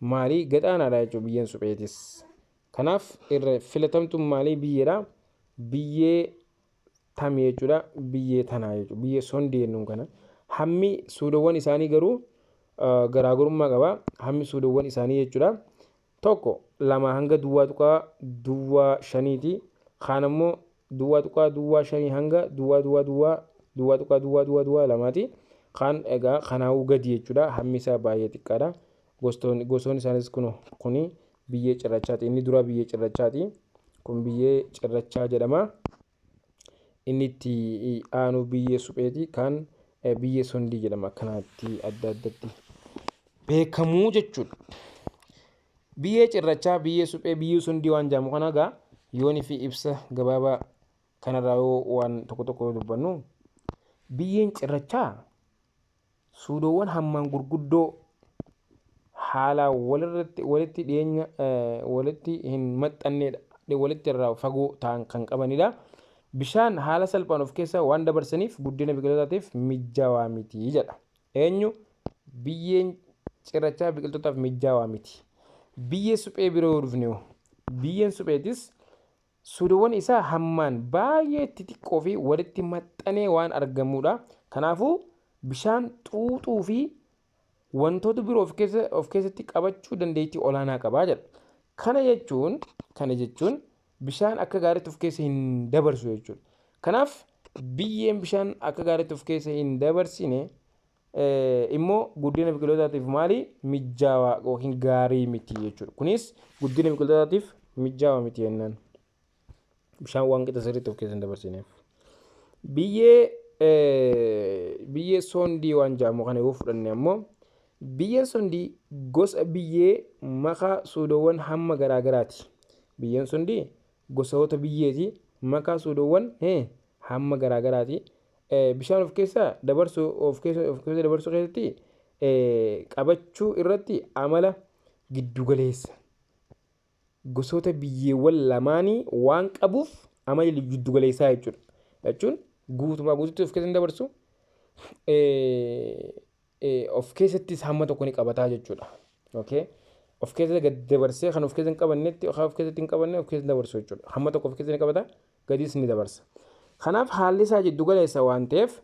maalii gadaanaadha jechuudha biyyeen supheetis. Kanaaf irra filatamtuun maalii biyyeedha? Biyyee tamii jechuudha. Biyyee tanaa jechuudha. Biyyee sondii jennuun kana. Hammi suudawwan isaanii garuu garaagarummaa qaba. Hammi suudawwan isaanii jechuudha. Tokko lama hanga duwwaa tuqaa duwwaa shaniiti. Kaan ammoo duwwaa tuqaa duwwaa shanii hanga duwwaa tuqaa duwwaa lamaati. Kaan egaa kanaa'uu gadi jechuudha. Hammi isaa baay'ee xiqqaadha. Gosoonni isaanis kuni biyyee cirrachaati. Inni dura biyyee cirrachaati. Kun biyyee cirrachaa jedhama. Inni itti aanu biyyee supheeti. Kan biyyee sondii jedhama. Akkanaatti adda addatti beekamuu jechuudha. Biyyee cirrachaa, biyyee suphee, biyyee sondii waan jedhamu kana egaa yoonii fi ibsa gabaabaa kanarraa yoo waan tokko dubbannu biyyeen cirrachaa suudoowwan hammaan gurguddoo haala walitti dhiyeenya walitti hin maxxanneedha. Walitti irraa fagoo ta'an kan qabanidha. Bishaan haala salphaan of keessa waan dabarsaniif guddina biqiltootaatiif mijaawaa miti jedha. Eenyu biyyeen cirrachaa biqiltootaaf mijaawaa miti. Biyyee suphee biroo yoo dhufne biyyeen supheetis suudoowwan isaa hammaan baay'ee xixiqqoo fi walitti maxxanee waan argamudha. Kanaafuu bishaan xuuxuu fi wantoota biroo of keessatti qabachuu dandeettii olaanaa qabaa jedha. Kana jechuun bishaan akka gaariitti of keessa hin dabarsu jechuudha. Kanaaf biyyeen bishaan akka gaariitti of keessa hin dabarsine immoo guddina biqiltootaatiif maali mijaawaa yookiin gaarii miti jechuudha. Kunis guddina biqiltootaatiif mijaawaa miti jennaan. Bishaan waan qixa sirriitti of keessa hin dabarsineef. Biyyee sondii waan jedhamu kana yoo fudhanne ammoo biyyeen sondii gosa biyyee makaa suudoowwan hamma garaagaraati. Biyyeen sondii gosoota biyyeeti makaa suudoowwan hamma garaagaraati. Bishaan of keessa dabarsuu keessatti qabachuu irratti amala giddugaleessa. Gosoota biyyeewwan lamaanii waan qabuuf amala giddugaleessaa jechuudha. Jechuun guutumaa guutuutti of keessa hin dabarsu. Of keessattis hamma tokko ni qabataa jechuudha. Of keessa gad dabarsee kan of keessa hin qabannetti of keessatti hin qabanne of keessa dabarsu jechuudha. Hamma tokko of keessa ni qabata gadiis ni dabarsa. Kanaaf haalli isaa jiddu galeessa waan ta'eef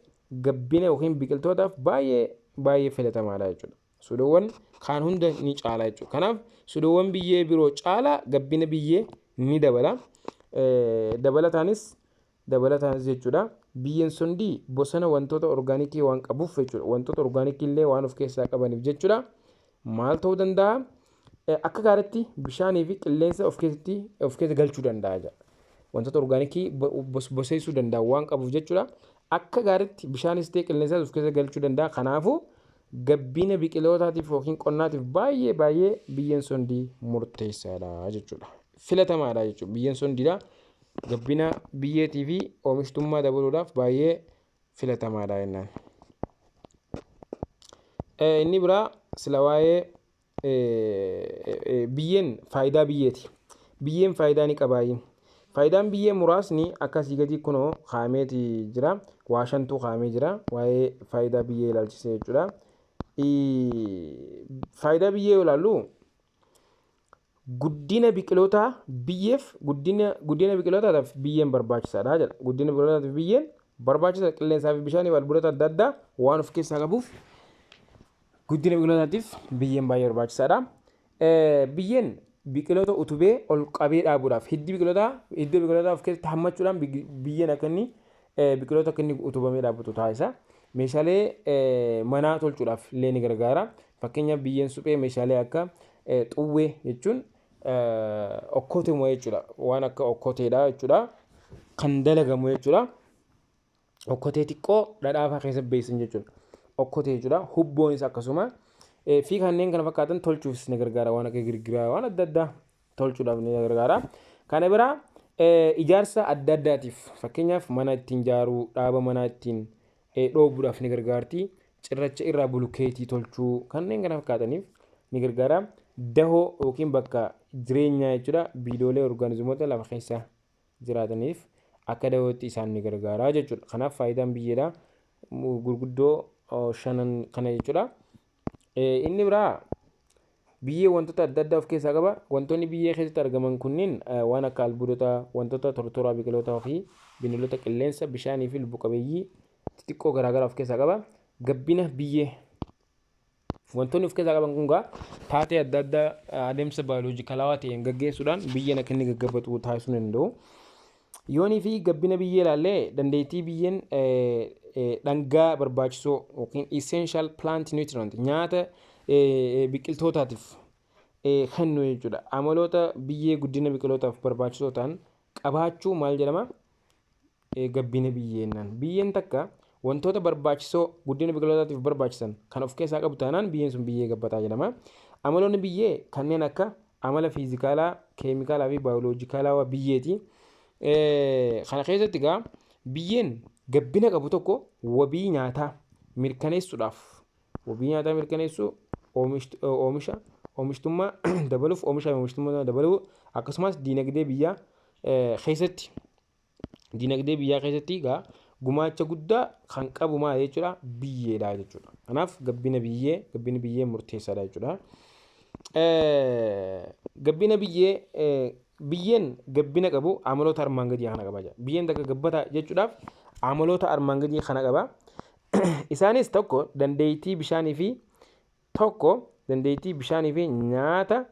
gabbina yookiin biqiltootaaf baay'ee filatamaadha jechuudha. Suudoowwan kaan hunda ni caala jechuudha. Kanaaf suudoowwan biyyee biroo caala gabbina biyyee ni dabala. Dabalataanis jechuudha. Biyyeen sondii bosona wantoota orgaanikii waan qabuuf jechuudha. Wantoota orgaanikii illee waan of keessaa qabaniif jechuudha. Maal ta'uu danda'a? Akka gaariitti bishaanii fi qilleensa of keessa galchuu danda'a jedha. Wantoota orgaanikii boseessuu danda'a waan qabuuf jechuudha. Akka gaariitti bishaanis ta'e qilleensa of keessa galchuu danda'a. Kanaafuu gabbina biqilootaatiif yookiin qonnaatiif baay'ee biyyeen sondii murteessaadha jechuudha. Filatamaadha jechuudha. Biyyeen sondiidha. Gabbina biyyeetii fi oomishtummaa dabaluudhaaf baay'ee filatamaadha jennaan. Inni biraa sila waa'ee biyyeen faayidaa biyyeeti. Biyyeen faayidaa ni qabaayi. Faayidaan biyyee muraasni akkasii gadi kunoo kaameeti jira. Waa shantu kaamee jira. Waa'ee faayidaa biyyee ilaalchisee jechuudha. Faayidaa biyyee yoo ilaallu guddina biqilootaa biyyeef guddina biqilootaatiif biyyeen barbaachisaadha jedha. Guddina biqilootaatiif biyyeen barbaachisa qilleensaa fi bishaanii fi albuudota adda addaa waan of keessaa qabuuf guddina biqilootaatiif biyyeen baay'ee barbaachisaadha. Biyyeen biqiloota utubee ol qabee dhaabuudhaaf hiddi biqilootaa of keessatti hammachuudhaan biyyeen akka inni biqiloota akka inni utubamee dhaabbatu taasisa. Meeshaalee manaa tolchuudhaaf illee ni gargaara. Fakkeenyaaf biyyeen suphee meeshaalee akka xuwwee jechuun okkoteemu jechuudha. Waan akka okkoteedha jechuudha. Kan dalagamu jechuudha. Okkotee xiqqoo dhadhaafaa keessa beeysan jechuudha. Okkotee jechuudha. Hubboonis akkasuma fi kanneen kana fakkaatan tolchuufis ni gargaara. Waan akka girgiraa waan adda addaa tolchuudhaaf ni gargaara. Kana biraa ijaarsa adda addaatiif fakkeenyaaf mana ittiin ijaaruu, dhaaba manaa ittiin dhoobuudhaaf ni gargaarti. Cirracha irraa bulukeetii tolchuu kanneen kana fakkaataniif ni gargaara. Dahoo yookiin bakka jireenyaa jechuudha. Biidoolee orgaanizimoota lafa keessa jiraataniif akka dahootti isaan ni gargaara jechuudha. Kanaaf faayidaan biyyeedha gurguddoo shanan kana jechuudha. Inni biraa biyyee wantoota adda addaa of keessaa qaba. Wantoonni biyyee keessatti argaman kunniin waan akka albuudota, wantoota tortoraa biqilootaa fi bineeldota qilleensa, bishaanii fi lubbu qabeeyyii xixiqqoo garaagaraa of keessaa qaba. Gabbina biyyee wantoonni of keessaa qaban kun taatee adda addaa adeemsa baayoloojikalawaa ta'een gaggeessuudhaan biyyeen akka inni gaggabatu taasisuu danda'u. Yoonii fi gabbina biyyee ilaallee dandeettii biyyeen dhangaa barbaachisoo yookiin essential plant nutrient nyaata biqiltootaatiif kennu jechuudha. Amaloota biyyee guddina biqilootaaf barbaachisoo ta'an qabaachuu maal jedhama? Gabbina biyyeennan. Biyyeen takka wantoota barbaachisoo guddina biqilootaatiif barbaachisan kan of keessaa qabu taanaan biyyeen sun biyyee gabbataa jedhama. Amaloonni biyyee kanneen akka amala fiizikaalaa, keemikaalaa fi baayoloojikaalaa biyyeeti. Kana keessatti biyyeen gabbina qabu tokko wabii nyaataa mirkaneessuudhaaf oomishtummaa dabaluuf oomishtummaa dabaluu akkasumas diinagdee biyyaa keessatti gumaacha guddaa kan qabu maal jechuudha? Biyyeedha jechuudha. Kanaaf gabbinni biyyee murteessaadha jechuudha. Biyyeen gabbina qabu amaloota armaan gadii kana qaba. Biyyeen takka gabbataa jechuudhaaf amaloota armaan gadii kana qaba. Isaanis tokko dandeettii bishaanii fi nyaata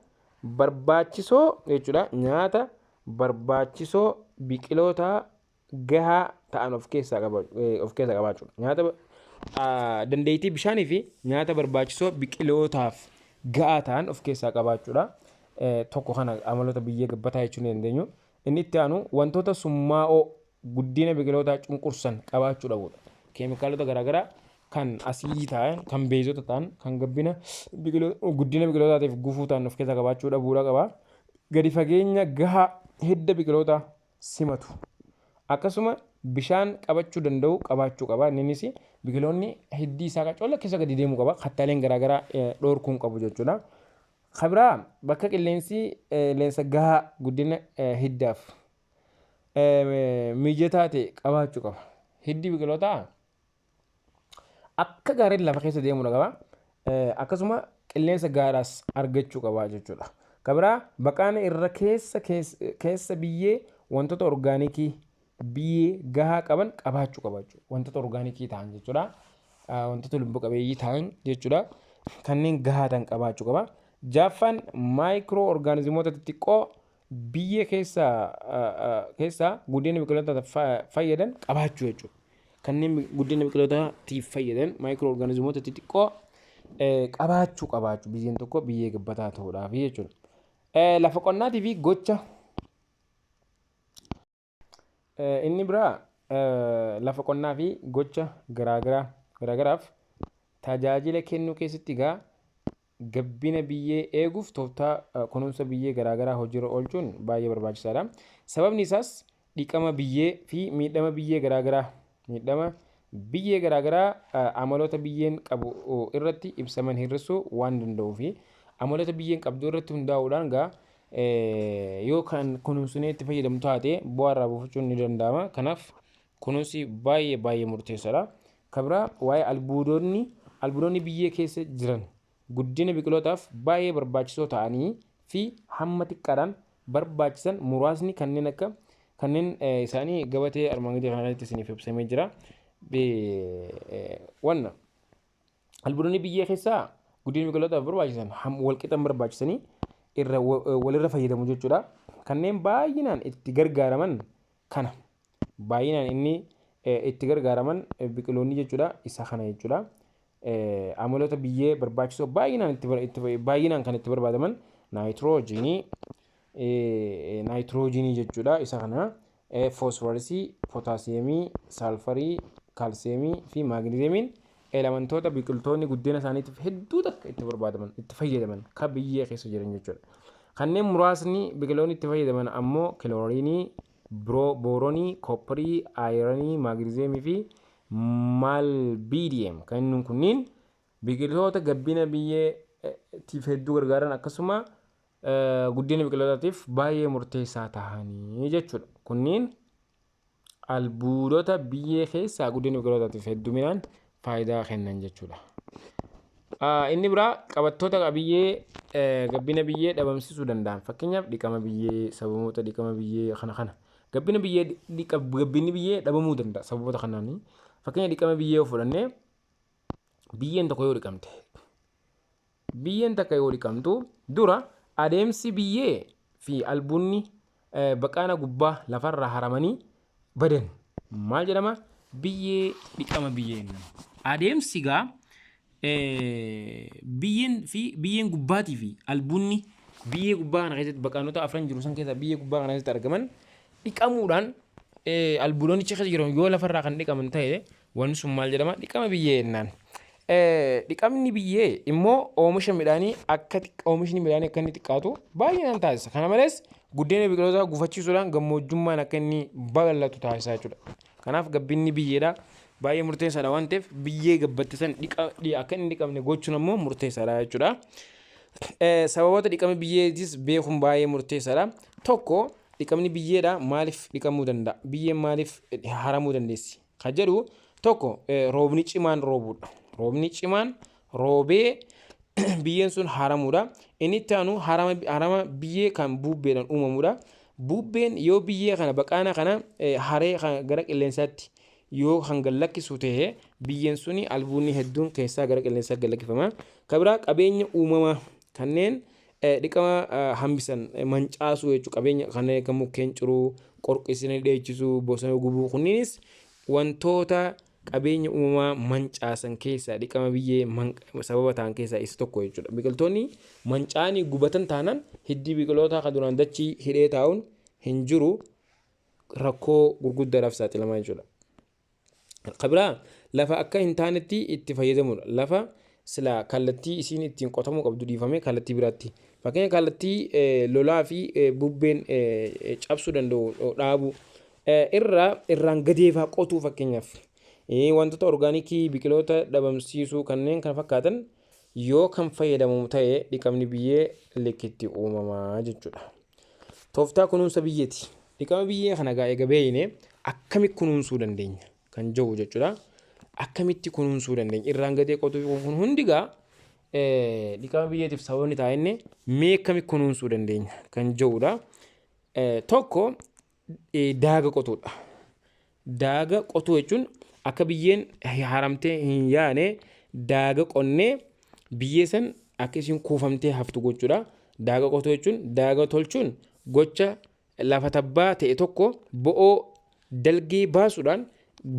barbaachisoo jechuudha. Nyaata barbaachisoo biqiloota gahaa ta'an of keessaa qabaachuudha. Dandeettii bishaanii fi nyaata barbaachisoo biqilootaaf gahaa ta'an of keessaa qabaachuudha. Tokko kana amaloota biyyee gabbataa jechuun ni dandeenyu. Inni itti aanu wantoota summaa'oo guddina biqilootaa cunqursan qabaachuu dhabuudha. Keemikaalota garaagaraa kan asiidii ta'an, kan beezota ta'an, kan guddina biqilootaatiif gufuu ta'an of keessaa qabaachuu dhabuudha qaba. Gadi fageenya gahaa hidda biqilootaa simatu. Akkasuma bishaan qabachuu danda'u qabaachuu qaba. Innis biqiloonni hiddi isaa qacoolla keessa gadi deemuu qaba. Kattaaleen garaagaraa dhoorkuun qabu jechuudha. Kabiraa bakka qilleensa gahaa guddina hiddaaf mijataa ta'e qabaachuu qaba. Hiddi biqilootaa akka gaariin lafa keessa deemuu qaba. Akkasuma qilleensa gaaraas argachuu qaba jechuudha. Kabiraa baqaan irra keessa biyyee wantoota orgaanikii biyyee gahaa qaban qabaachuu qaba. Wantoota orgaanikii ta'an jechuudha. Wantoota lubbu qabeeyyii ta'an jechuudha. Kanneen gahaa ta'an qabaachuu qaba. Jaaffaan maayikiroo orgaanizimoota xixiqqoo biyyee keessaa guddina biqilootaaf fayyadan qabaachuu jechuudha. Kanneen guddina biqilootaatiif fayyadan maayikiroo orgaanizimoota xixiqqoo qabaachuu biyyeen tokko biyyee gabbataa ta'uudhaaf jechuudha. Lafa qonnaatii fi gocha inni biraa lafa qonnaa fi gocha garaagaraaf tajaajila kennuu keessatti gabbina biyyee eeguuf tooftaa kunuunsa biyyee garaagaraa hojiirra oolchuun baay'ee barbaachisaadha. Sababni isaas dhiqama biyyee fi miidhama biyyee garaagaraa amaloota biyyeen qabu irratti ibsaman hir'isuu waan danda'uu fi amaloota biyyeen qabdu irratti hundaa'uudhaan yoo kan kunuunsinee itti fayyadamnu taate bu'aa irraa buufachuun ni danda'ama. Kanaaf kunuunsi baay'ee murteessaadha. Kabiraa waa'ee albuudonni biyyee keessa jiran guddina biqilootaaf baay'ee barbaachisoo ta'anii fi hamma xiqqaadhaan barbaachisan muraasni kanneen isaanii gabatee armaan gadii kanatti isiniif ibsamee jira. Albuudonni biyyee keessaa guddina biqilootaaf barbaachisan walqixan barbaachisanii walirra fayyadamu jechuudha. Kanneen baay'inaan itti gargaaraman biqiloonni jechuudha. Isa kana jechuudha. Amaloota biyyee barbaachisoo baay'inaan kan itti barbaadaman naayitiroojiinii, naayitiroojiinii jechuudha. Isa kana foosforasii, pootaasiyeemii, saalfarii, kaalsiyeemii fi maagneeziyamiin elementoota biqiltoonni guddina isaaniitiif hedduu takka itti barbaadaman itti fayyadaman kan biyyee keessa jiran jechuudha. Kanneen muraasni biqiloonni itti fayyadaman ammoo kilooriinii, booroonii, koopparii, aayiranii, maagneeziyamii fi maalbiidiyem. Kanneen kunniin biqiltoota gabbina biyyeetiif hedduu gargaaran akkasuma guddina biqiltootaatiif baay'ee murteessaa ta'anii jechuudha. Kunniin albuudota biyyee keessaa guddina biqiltootaatiif hedduminaan faayidaa kennan jechuudha. Inni biraa qabattoota biyyee gabbina biyyee dhabamsiisuu danda'an. Fakkeenyaaf dhiqama biyyee, sababoota dhiqama biyyee kana. Gabbina biyyee gabbinni biyyee dhabamuu danda'a sababoota kanaanii. Fakkeenya dhiqama biyyee yoo fudhannee biyyeen tokko yoo dhiqamte, biyyeen takka yoo dhiqamtu dura adeemsi biyyee fi albuunni baqaana gubbaa lafarraa haramanii badan maal jedhama? Biyyee dhiqama biyyee. Adeemsi gaa biyyeen gubbaatii fi albuunni biyyee gubbaa kana keessatti baqaanota afran jiru san keessaa biyyee gubbaa kana keessatti argaman dhiqamuudhaan albuudonni keessa jiran yoo lafarraa kan dhiqaman ta'e wanni sun maal jedhama? Dhiqama biyyee jennaan. Dhiqamni biyyee immoo oomisha midhaanii oomishni midhaanii akka inni xiqqaatu baay'inaan taasisa. Kana malees guddina biqilootaa gufachiisuudhaan gammoojjummaan akka inni babal'atu taasisa jechuudha. Kanaaf gabbinni biyyeedha baay'ee murteessaadha waan ta'eef biyyee gabbattisan akka inni dhiqamne gochuun ammoo murteessaadha jechuudha. Sababoota dhiqama biyyeetis beekuun baay'ee murteessaadha. Tokko dhiqamni biyyeedha maaliif dhiqamuu danda'a? Biyyeen maaliif haramuu dandeessi? Kan jedhu tokko roobni cimaan roobuudha. Roobni cimaan roobee biyyeen sun haramuudha. Inni itti aanu harama biyyee kan buubbeedhaan uumamuudha. Buubbeen yoo biyyee kana baqaana kana haree gara qilleensaatti yoo kan gallakkisu ta'e biyyeen suni albuunni hedduun keessaa gara qilleensaatti gallakkifama. Kan biraa qabeenya uumamaa kanneen dhiqama hambisan mancaasuu jechuudha. Qabeenya kanneen akka mukkeen ciruu, qorqisanii dheechisuu, bosona gubuu kunniinis wantoota qabeenya uumamaa mancaasan keessaa dhiqama biyyee sababa ta'an keessaa isa tokko jechuudha. Biqiltoonni mancaanii gubatan taanaan hiddi biqilootaa kan duraan dachii hidhee taa'uun hin jiru rakkoo gurguddaadhaaf saaxilamaa jechuudha. Kan biraa lafa akka hin taanetti itti fayyadamuudha. Lafa sila kallattii isiin ittiin qotamuu qabdu dhiifamee kallattii biraatti. Fakkeenya kallattii lolaa fi bubbeen cabsuu danda'u dhaabu irraan gadeefaa qotuu fakkeenyaaf. Wantoota orgaanikii biqiloota dhabamsiisuu kanneen kan fakkaatan yoo kan fayyadamu ta'e dhiqamni biyyee likkitti uumamaa jechuudha. Tooftaa kunuunsa biyyeeti. Dhiqama biyyee kana eega beeyne akkamitti kunuunsuu dandeenya kan jiru jechuudha. Akkamitti kunuunsuu dandeenya? Irraan gadee qotuu kun hundigaa dhiqama biyyeetiif sababni taa'inne mee akkamitti kunuunsuu dandeenya kan jirudha. Tokko daaga qotuudha. Daaga qotuu jechuun akka biyyeen haramtee hin yaane daaga qonnee biyyee san akka isiin kuufamtee haftu gochuudha. Daaga qotuu jechuun daaga tolchuun gocha lafa tabbaa ta'e tokko bo'oo dalgee baasuudhaan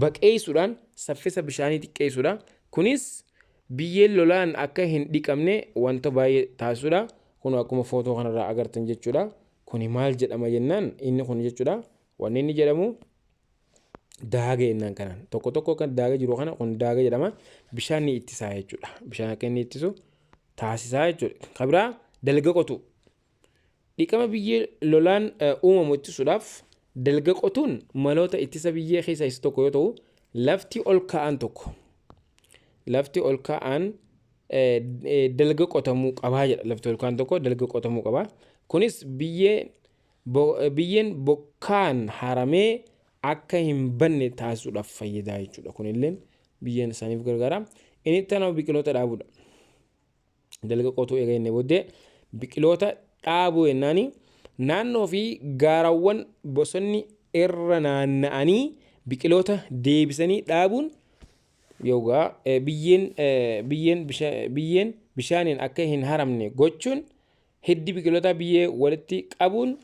baqeessuudhaan saffisa bishaanii xiqqeessuudha. Kunis biyyeen lolaan akka hin dhiqamne wanta baay'ee taasisuudha. Kun akkuma footoo kanarraa agartan jechuudha. Kuni maal jedhama jennaan inni kun jechuudha. Wanni inni jedhamu daaga jennaan kanaan tokko kan daaga jiru kana kun daaga jedhama. Bishaan ni ittisaa jechuudha. Bishaan akka inni ittisu taasisaa jechuudha. Kan biraa dalga qotuu. Dhiqama biyyee lolaan uumamu ittisuudhaaf dalga qotuun maloota ittisa biyyee keessaa isa tokko yoo ta'u lafti ol ka'an dalga qotamuu qabaa jedha. Lafti ol ka'an tokko dalga qotamuu qabaa. Kunis biyyeen bokkaan haramee akka hin banne taasisuudhaaf fayyadaa jechuudha. Kunillee biyyeen isaaniif gargaara. Inni itti aanu biqiloota dhaabuudha. Dalga qotuu eega inni booddee biqiloota dhaabuu jennaani naannoo fi gaarawwan bosonni irra naanna'anii biqiloota deebisanii dhaabuun yookaan biyyeen bishaaniin akka hin haramne gochuun hiddi biqiloota biyyee walitti qabuun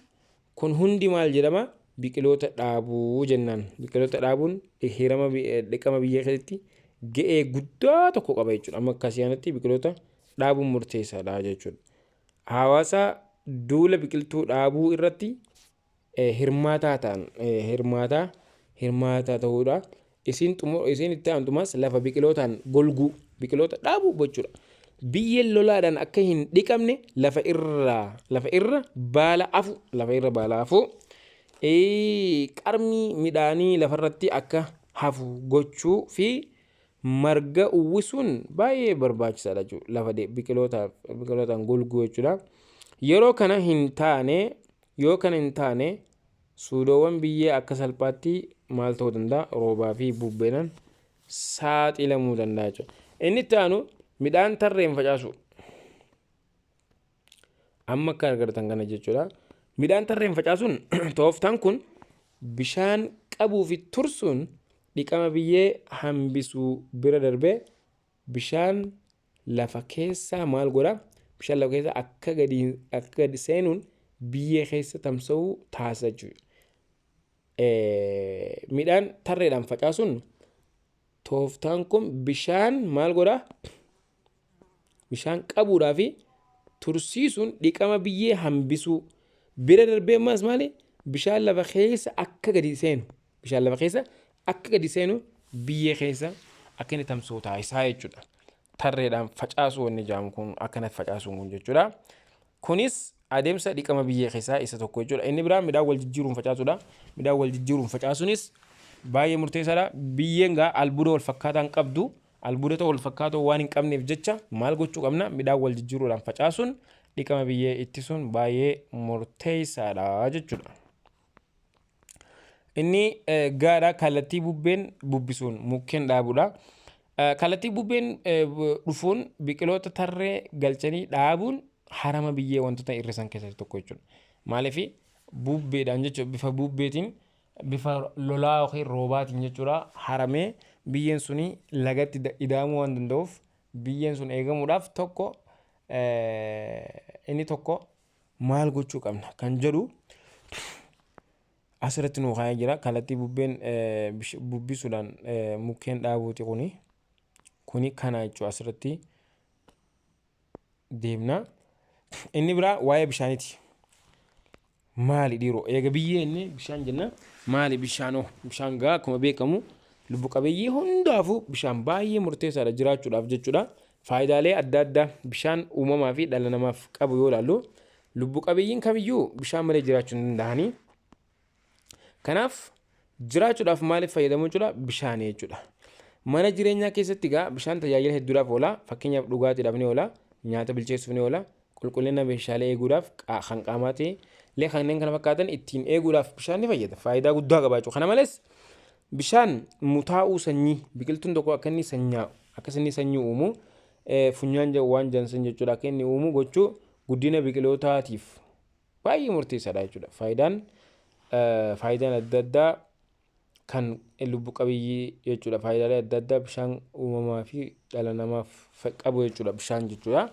kun hundi maal jedhama? Biqiloota dhaabuu jennaan. Biqiloota dhaabuun dhiqama biyyee keessatti ga'ee guddaa tokko qaba jechuudha. Amma akkasii biqiloota dhaabuun murteessaadha jechuudha. Hawaasa duula biqiltuu dhaabuu irratti hirmaataa ta'an hirmaataa ta'uudha. Isin itti aantumas lafa biqilootaan golguu biqiloota dhaabuu jechuudha. Biyyeen lolaadhaan akka hin dhiqamne lafa irra baala afu qarmii midhaanii lafarratti akka hafu gochuu fi marga uwwisuun baay'ee barbaachisaadha jechuudha. Lafa biqilootaan golguu jechuudha. Yeroo kana hin taane suudoowwan biyyee akka salphaatti maal ta'uu danda'a? Roobaa fi bubbeedhaan saaxilamuu danda'a jechuudha. Inni itti aanu midhaan tarreen facaasu. Amma akka argitan kana jechuudha. Midhaan tarreen facaasuun tooftaan kun bishaan qabuu fi tursuun dhiqama biyyee hambisuu bira darbee bishaan lafa keessaa maal godha? Bishaan lafa keessa akka gadi seenuun biyyee keessa tamsa'uu taasisa jechuudha. Midhaan tarreedhaan facaasuun tooftaan kun bishaan maal godha? Bishaan qabuudhaa fi tursiisuun dhiqama biyyee hambisuu bira darbee ammas maali? Bishaan lafa keessa akka gadi seenu biyyee keessa akka inni tamsa'u taasisaa jechuudha. Tarreedhaan facaasuu wanni jedhamu kun akkanatti facaasuun kun jechuudha. Kunis adeemsa dhiqama biyyee keessaa isa tokko jechuudha. Inni biraan midhaan wal jijjiiruun facaasuudha. Midhaan wal jijjiiruun facaasuunis baay'ee murteessaadha. Biyyeen albuuda wal fakkaataa hin qabdu. Albuudota wal fakkaatoo waan hin qabneef jecha maal gochuu qabna? Midhaan wal jijjiiruudhaan facaasuun dhiqama biyyee ittisuun baay'ee murteessaadha jechuudha. Inni gaadhaa kallattii bubbeen bubbisuun mukkeen dhaabuudha. Kallattii bubbeen dhufuun biqiloota tarree galchanii dhaabuun harama biyyee wantoota hir'isan keessatti tokko jechuudha. Maaliif bubbeedhaan jechuudha, bifa bubbeetiin bifa lolaa yookiin roobaatiin jechuudha haramee biyyeen suni lagatti ida'amuu waan danda'uuf biyyeen sun eegamuudhaaf inni tokko maal gochuu qabna kan jedhu asirratti nuu kaa'ee jira. Kallattii bubbeen bubbisuudhaan mukkeen dhaabuuti kuni kana jechuudha. Asirratti deemna. Inni biraa waa'ee bishaaniiti. Maali dhiiroo? Eega biyyee inni bishaan jenna. Maali bishaanoo? Bishaan gaa akkuma beekamu lubbu qabeeyyii hundaafuu bishaan baay'ee murteessaadha jiraachuudhaaf jechuudha. Faayidaalee adda addaa bishaan uumamaa fi dhala namaaf qabu yoo ilaallu lubbu qabeeyyiin kamiyyuu bishaan malee jiraachuu hin danda'ani. Kanaaf jiraachuudhaaf maaliif fayyadamu jechuudha? Bishaan jechuudha. Mana jireenyaa keessatti bishaan tajaajila hedduudhaaf oola. Fakkeenyaaf dhugaatiidhaaf ni oola. Nyaata bilcheessuuf ni oola. Qulqullina meeshaalee eeguudhaaf kan qaamaatii illee kanneen kana fakkaatan ittiin eeguudhaaf bishaan ni fayyada. Faayidaa guddaa qaba jechuudha. Kana malees bishaan mutaa'uu sanyii biqiltuun tokko akka inni sanyii uumu funyaan waan jansan jechuudha. Akka inni uumu gochuu guddina biqilootaatiif baay'ee murteessaadha jechuudha. Faayidaan adda addaa kan lubbu qabeeyyii jechuudha. Faayidaalee adda addaa bishaan uumamaa fi dhala namaaf qabu jechuudha bishaan jechuudha.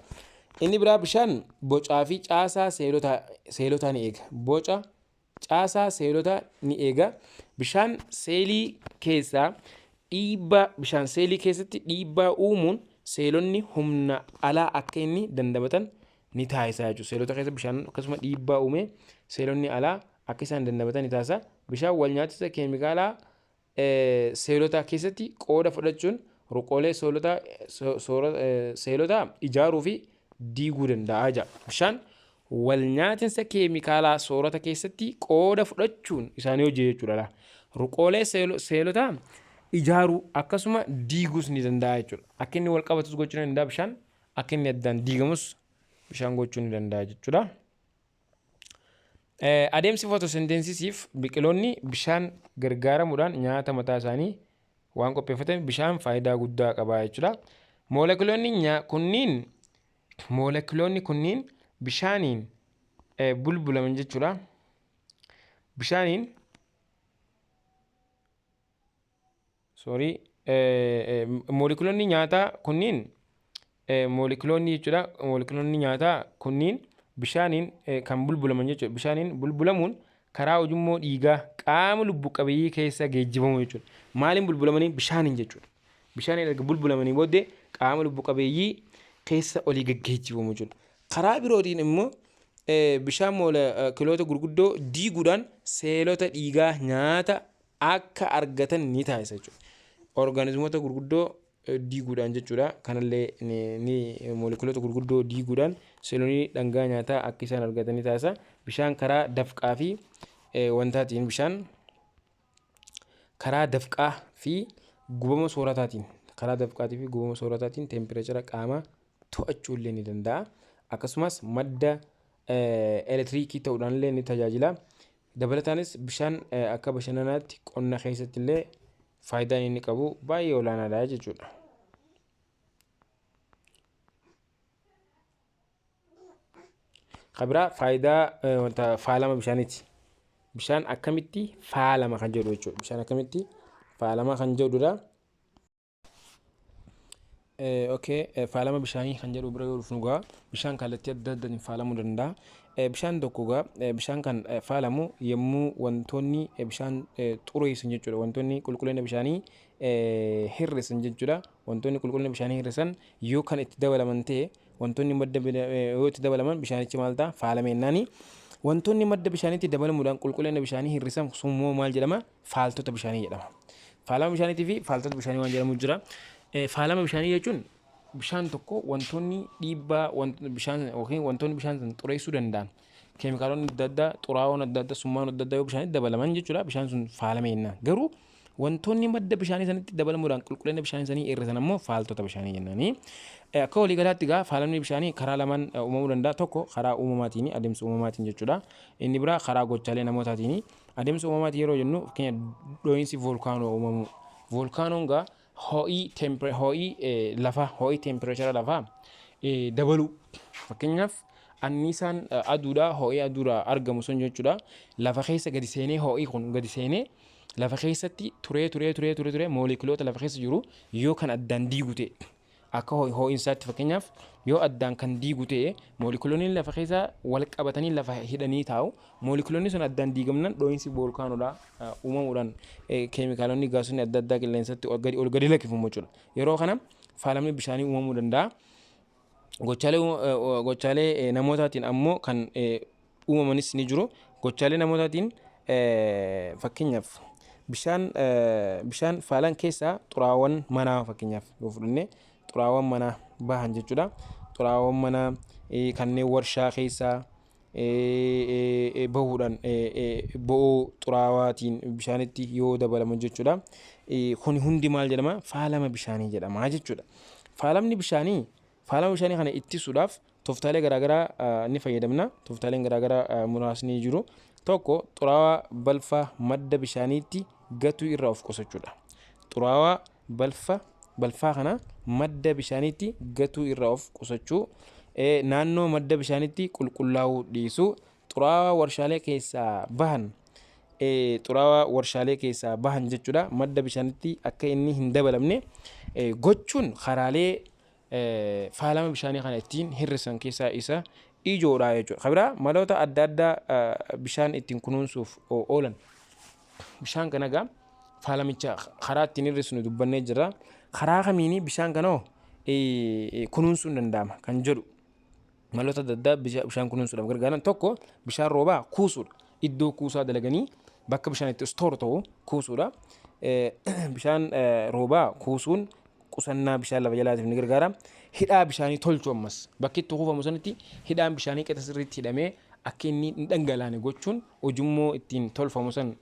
Inni biraa bishaan bocaa fi caasaa seelotaa ni eega. Boca caasaa seelotaa ni eega. Bishaan seelii keessatti dhiibbaa uumuun seelonni humna alaa akka inni dandamatan ni taasisa jechuudha. Seelota keessa bishaan akkasuma dhiibbaa uume seelonni alaa akka isaan dandamatan ni taasisa. Bishaan wal nyaatisa keemikaalaa seelotaa keessatti qooda fudhachuun ruqoolee seelotaa ijaaruu fi diiguu danda'a jedha. Bishaan wal nyaatinsa keemikaalaa soorata keessatti qooda fudhachuun isaanii hojii jechuudha. Ruqoolee seelotaa ijaaruu akkasuma diiguus ni danda'a jechuudha. Akka inni wal qabatus gochuu ni danda'a bishaan. Akka inni addaan diigamus bishaan gochuu ni danda'a jechuudha. Adeemsi fotoseenteensisiif biqiloonni bishaan gargaaramuudhaan nyaata mataa isaanii waan qopheeffatan bishaan faayidaa guddaa qaba jechuudha. Moolekiloonni kunniin bishaaniin bulbulaman jechuudha. Moolekiloonni nyaataa kunniin bishaaniin kan bulbulaman jechuudha. Bishaaniin bulbulamuun karaa ujummoo dhiigaa qaama lubbu qabeeyyii keessa geejjibamu jechuudha. Maaliin bulbulamanii? Bishaaniin jechuudha. Bishaaniin erga bulbulamanii booddee qaama lubbu qabeeyyii keessa olii gaggeejjibamu jechuudha. Karaa birootiin immoo bishaan moolkiloota gurguddoo diiguudhaan seelota dhiigaa nyaata akka argatan ni taasisa jechuudha. Orgaanizimoota gurguddoo diiguudhaan jechuudha. Kanallee ni moolkiloota gurguddoo diiguudhaan seelonni dhangaa nyaataa akka isaan argatan ni taasisa. Bishaan karaa dafqaa fi wantaatiin bishaan karaa dafqaa fi gubama soorataatiin teempireechara qaamaa to'achuu illee ni danda'a. Akkasumas madda elektiriikii ta'uudhaan illee ni tajaajila. Dabalataanis bishaan akka bashannanaatti qonna keessatti illee faayidaan inni qabu baay'ee olaanaadha jechuudha. Kabiraa faayidaa faalama bishaaniiti. Bishaan akkamitti faalama kan jedhu jechuudha. Bishaan akkamitti faalama kan jedhudha. Faalama bishaanii kan jedhu bira yoo dhufnu gaa bishaan kallattii adda addaatiin faalamuu danda'a. Bishaan tokko gaa bishaan kan faalamu yommuu wantoonni bishaan xureessan jechuudha. Wantoonni qulqullina bishaanii hir'isan jechuudha. Wantoonni qulqullina bishaanii hir'isan yoo kan itti dabalaman ta'e wantoonni madda yoo itti dabalaman bishaanichi maal ta'a faalameennaan wantoonni madda bishaaniitti dabalamuudhaan qulqullina bishaanii hir'isan summoo maal jedhama faaltota bishaanii jedhama. Faalama bishaaniitii fi faaltota bishaanii waan jedhamu jira. Faalama bishaanii jechuun bishaan tokko wantoonni dhiibbaa bishaan yookiin wantoonni bishaan sun xureessuu danda'an keemikaalonni adda addaa xuraawwan adda addaa summaan adda addaa yoo bishaanitti dabalaman jechuudha. Bishaan sun faalameennaan garuu wantoonni madda bishaanii sanitti dabalamuudhaan qulqullina bishaanii sanii hir'isan ammoo faaltota bishaanii jennaani. Akka waliigalaatti gaa faalamni bishaanii karaa lamaan uumamuu danda'a. Tokko karaa uumamaatiin adeemsa uumamaatiin jechuudha. Inni biraa karaa gochaalee namootaatiin. Adeemsa uumamaatiin yeroo jennu fakkeenya dho'iinsi voolkaanoo uumamu. Voolkaanoon gaa ho'ii lafaa ho'ii teempireechara lafaa dabaluu fakkeenyaaf anniisaan aduudhaa ho'ii aduudhaa argamu sun jechuudha. Lafa keessa gadi seenee ho'ii kun gadi seenee lafa keessatti turee moolkiloota lafa keessa jiru yoo kan addaan diigu ta'e akka ho'iinsaatti fakkeenyaaf yoo addaan kan diigu ta'e moolkiloonni lafa keessa wal qabatanii lafa hidhanii taa'u. Moolkiloonni sun addaan diigamnaan dho'iinsi voolkaanoodhaa uumamuudhaan keemikaalonni gaasonni adda addaa qilleensatti ol gadi lakkifamu jechuudha. Yeroo kana faalamni bishaanii uumamuu danda'a. Gochaalee namootaatiin ammoo kan uumamanis ni jiru. Gochaalee namootaatiin fakkeenyaaf bishaan faalan keessaa xuraawwan manaa fakkeenyaaf yoo fudhanne xuraawwan manaa bahan jechuudha. Xuraawwan manaa kanneen warshaa keessaa bahuudhaan bo'oo xuraawaatiin bishaanitti yoo dabalaman jechuudha. Kun hundi maal jedhama faalama bishaanii jedhama jechuudha. Faalama bishaanii kana ittisuudhaaf tooftaalee garaagaraa ni fayyadamna. Tooftaaleen garaagaraa muraasni jiru. Tokko xuraawaa balfa madda bishaaniitti gatuu irraa of qusachuudha. Xuraawaa balfaa kana madda bishaaniitti gatuu irraa of qusachuu. Naannoo madda bishaaniitti qulqullaa'uu dhiisuu. Xuraawaa warshaalee keessaa bahan jechuudha. Madda bishaaniitti akka inni hin dabalamne gochuun karaalee faalama bishaanii kana ittiin hir'isan keessaa isa ijoodha jechuudha. Kabiraa maloota adda addaa bishaan ittiin kunuunsuuf oolan. Bishaan kana gaa faalamicha karaa ittiin hir'isnu dubbannee jirra. Karaa kamiini bishaan kana kunuunsuun danda'ama kan jedhu maloota adda addaa bishaan kunuunsuudhaaf gargaaran. Tokko bishaan roobaa kuusuudha. Iddoo kuusaa dalaganii bakka bishaan itti stoor ta'u kuusuudha. Bishaan roobaa kuusuun qusannaa bishaan lafa jalaatiif ni gargaara. Hidhaa bishaanii tolchuu ammas bakki itti kuufamu sanitti hidhaan bishaanii qixa sirriitti hidhamee akka inni hin dhangalaane gochuun ujummoo ittiin tolfamu san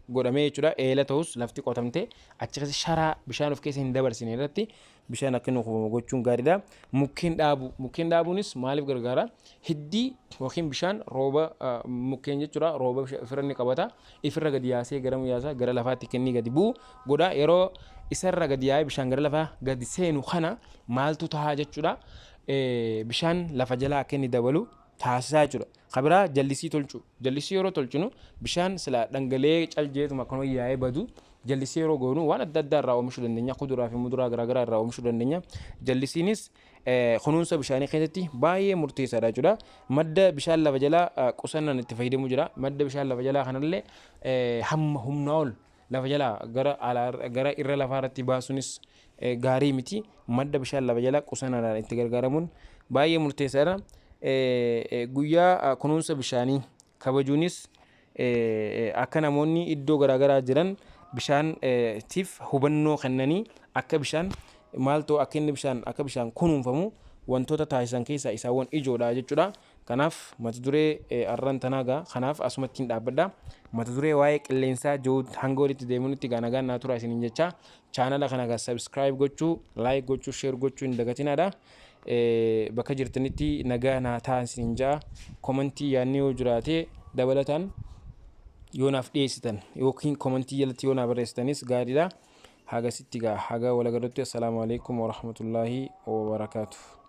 godhamee jechuudha. Eela ta'us lafti qotamtee achi keessa sharaa bishaan of keessa hin dabarsine irratti bishaan akka inni kuufamu gochuun gaariidha. Mukkeen dhaabuunis maaliif gargaara? Hiddii yookiin bishaan rooba mukkeen jechuudha. Rooba ofirra ni qabata. Ifirra gadi yaasee gara lafaatti kennii gadi bu'u godha. Yeroo isarra gadi yaa'ee bishaan gara lafaa gadi seenu kana maaltu ta'a jechuudha. Bishaan lafa jalaa akka inni dabalu taasisaa jechuudha. Kabiraa jallisii tolchuu. Jallisii yeroo tolchinu bishaan sila dhangalee caljeetuma kan yaa'ee badu jallisii yeroo goonu waan adda addaa irraa oomishuu dandeenya. Kuduraa fi muduraa garaagaraa irraa oomishuu dandeenya. Jallisiinis kunuunsa bishaanii keessatti baay'ee murteessaadha jechuudha. Madda bishaan lafa jalaa qusannaan itti fayyadamu jira. Madda bishaan lafa jalaa kanallee hamma humna ol lafa jalaa gara irra lafaa irratti baasuunis gaarii miti. Madda bishaan lafa jalaa qusannaadhaan itti gargaaramuun baay'ee murteessaadha. guyyaa kunuunsa bishaanii kabajuunis akka namoonni iddoo garaagaraa jiran bishaan tiif hubannoo kennanii akka bishaan maaltu akka inni bishaan akka bishaan kunuunfamu wantoota taasisan keessaa isaawwan ijoodha jechuudha. Kanaaf mata duree arran tanaagaa kanaaf asumatti hin dhaabbadha. Mata duree waa'ee qilleensaa jiru hanga walitti deemuunitti nagaan naa tura isiniin jecha chaanala kana subscribe gochuu, like gochuu, share gochuu hin dagatinaadha. Bakka jirtanitti nagaa naa ta'aa isiniin jaa. Komentii yaadni yoo jiraate dabalataan yoo naaf dhiyeessitan yookiin komentii jalatti yoo naa barreessitanis gaariidha. Haga sitti gaa haga walagarratti. Assalaamu alaikum warahmatullaahi wabarakaatuh.